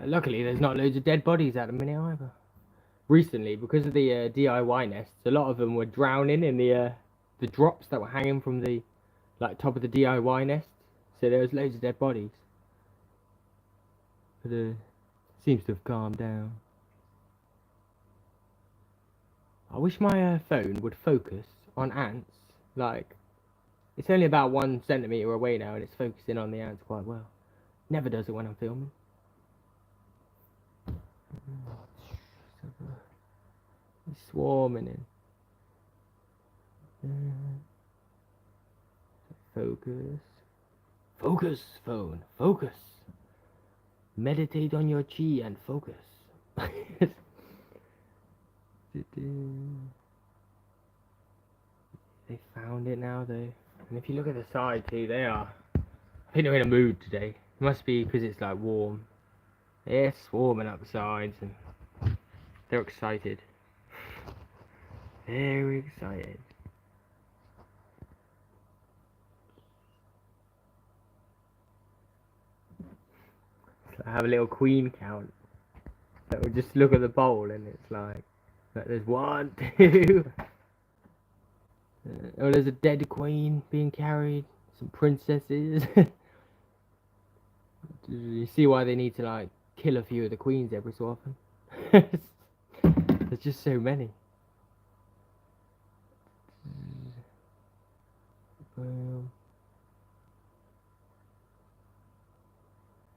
Luckily, there's not loads of dead bodies at the minute either. Recently, because of the DIY nests, a lot of them were drowning in the drops that were hanging from the top of the DIY nests. So there was loads of dead bodies. But seems to have calmed down. I wish my phone would focus on ants. Like, it's only about 1 centimetre away now, and it's focusing on the ants quite well. Never does it when I'm filming. It's swarming in. Focus. Focus, phone. Focus. Meditate on your chi and focus. They found it now though. And if you look at the side too, they are, I think they're in a mood today. It must be because it's like warm. They're swarming up the sides and they're excited. Very excited. So I have a little queen count. So we'll just look at the bowl and it's like there's 1, 2. Oh, there's a dead queen being carried. Some princesses. You see why they need to like kill a few of the queens every so often. There's just so many.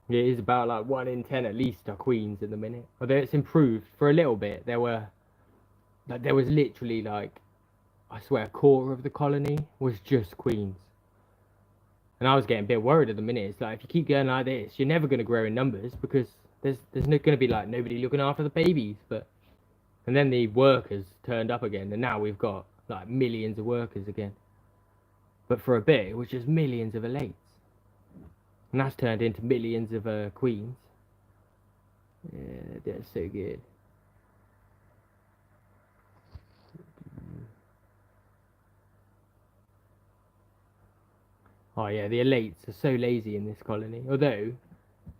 Yeah, it is about like 1 in 10 at least are queens in the minute. Although it's improved for a little bit. There was literally like, I swear, a quarter of the colony was just queens. And I was getting a bit worried at the minute. It's like, if you keep going like this, you're never going to grow in numbers because there's not going to be like nobody looking after the babies. And then the workers turned up again, and now we've got like millions of workers again. But for a bit, it was just millions of elates. And that's turned into millions of queens. Yeah, that's so good. Oh yeah, the elates are so lazy in this colony. Although,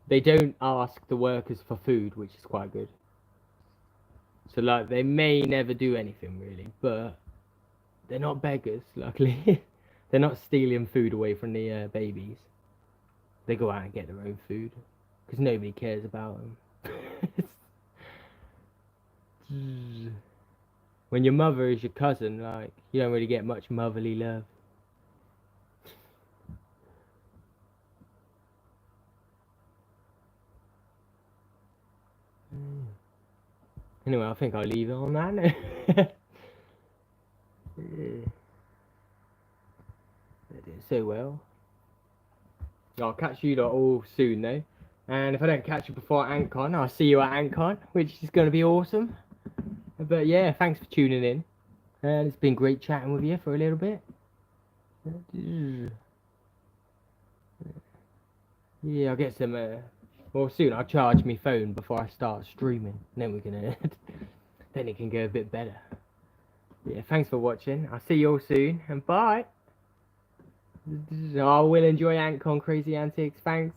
they don't ask the workers for food, which is quite good. So like, they may never do anything really, but they're not beggars, luckily. They're not stealing food away from the babies. they go out and get their own food because nobody cares about them. When your mother is your cousin, like, you don't really get much motherly love. Anyway, I think I'll leave it on that. They did so well. I'll catch you lot all soon though. And if I don't catch you before AntCon, I'll see you at AntCon, which is going to be awesome. But yeah, thanks for tuning in. And it's been great chatting with you for a little bit. Yeah, I'll get some, well soon I'll charge my phone before I start streaming. Then we can, then it can go a bit better. Yeah, thanks for watching. I'll see you all soon, and bye. I will enjoy AntCon Crazy Antics, thanks.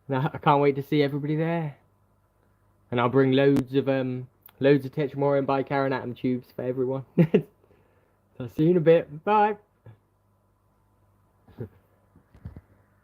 I can't wait to see everybody there. And I'll bring loads of Tetramorian Bicarbonate tubes for everyone. So I'll see you in a bit. Bye.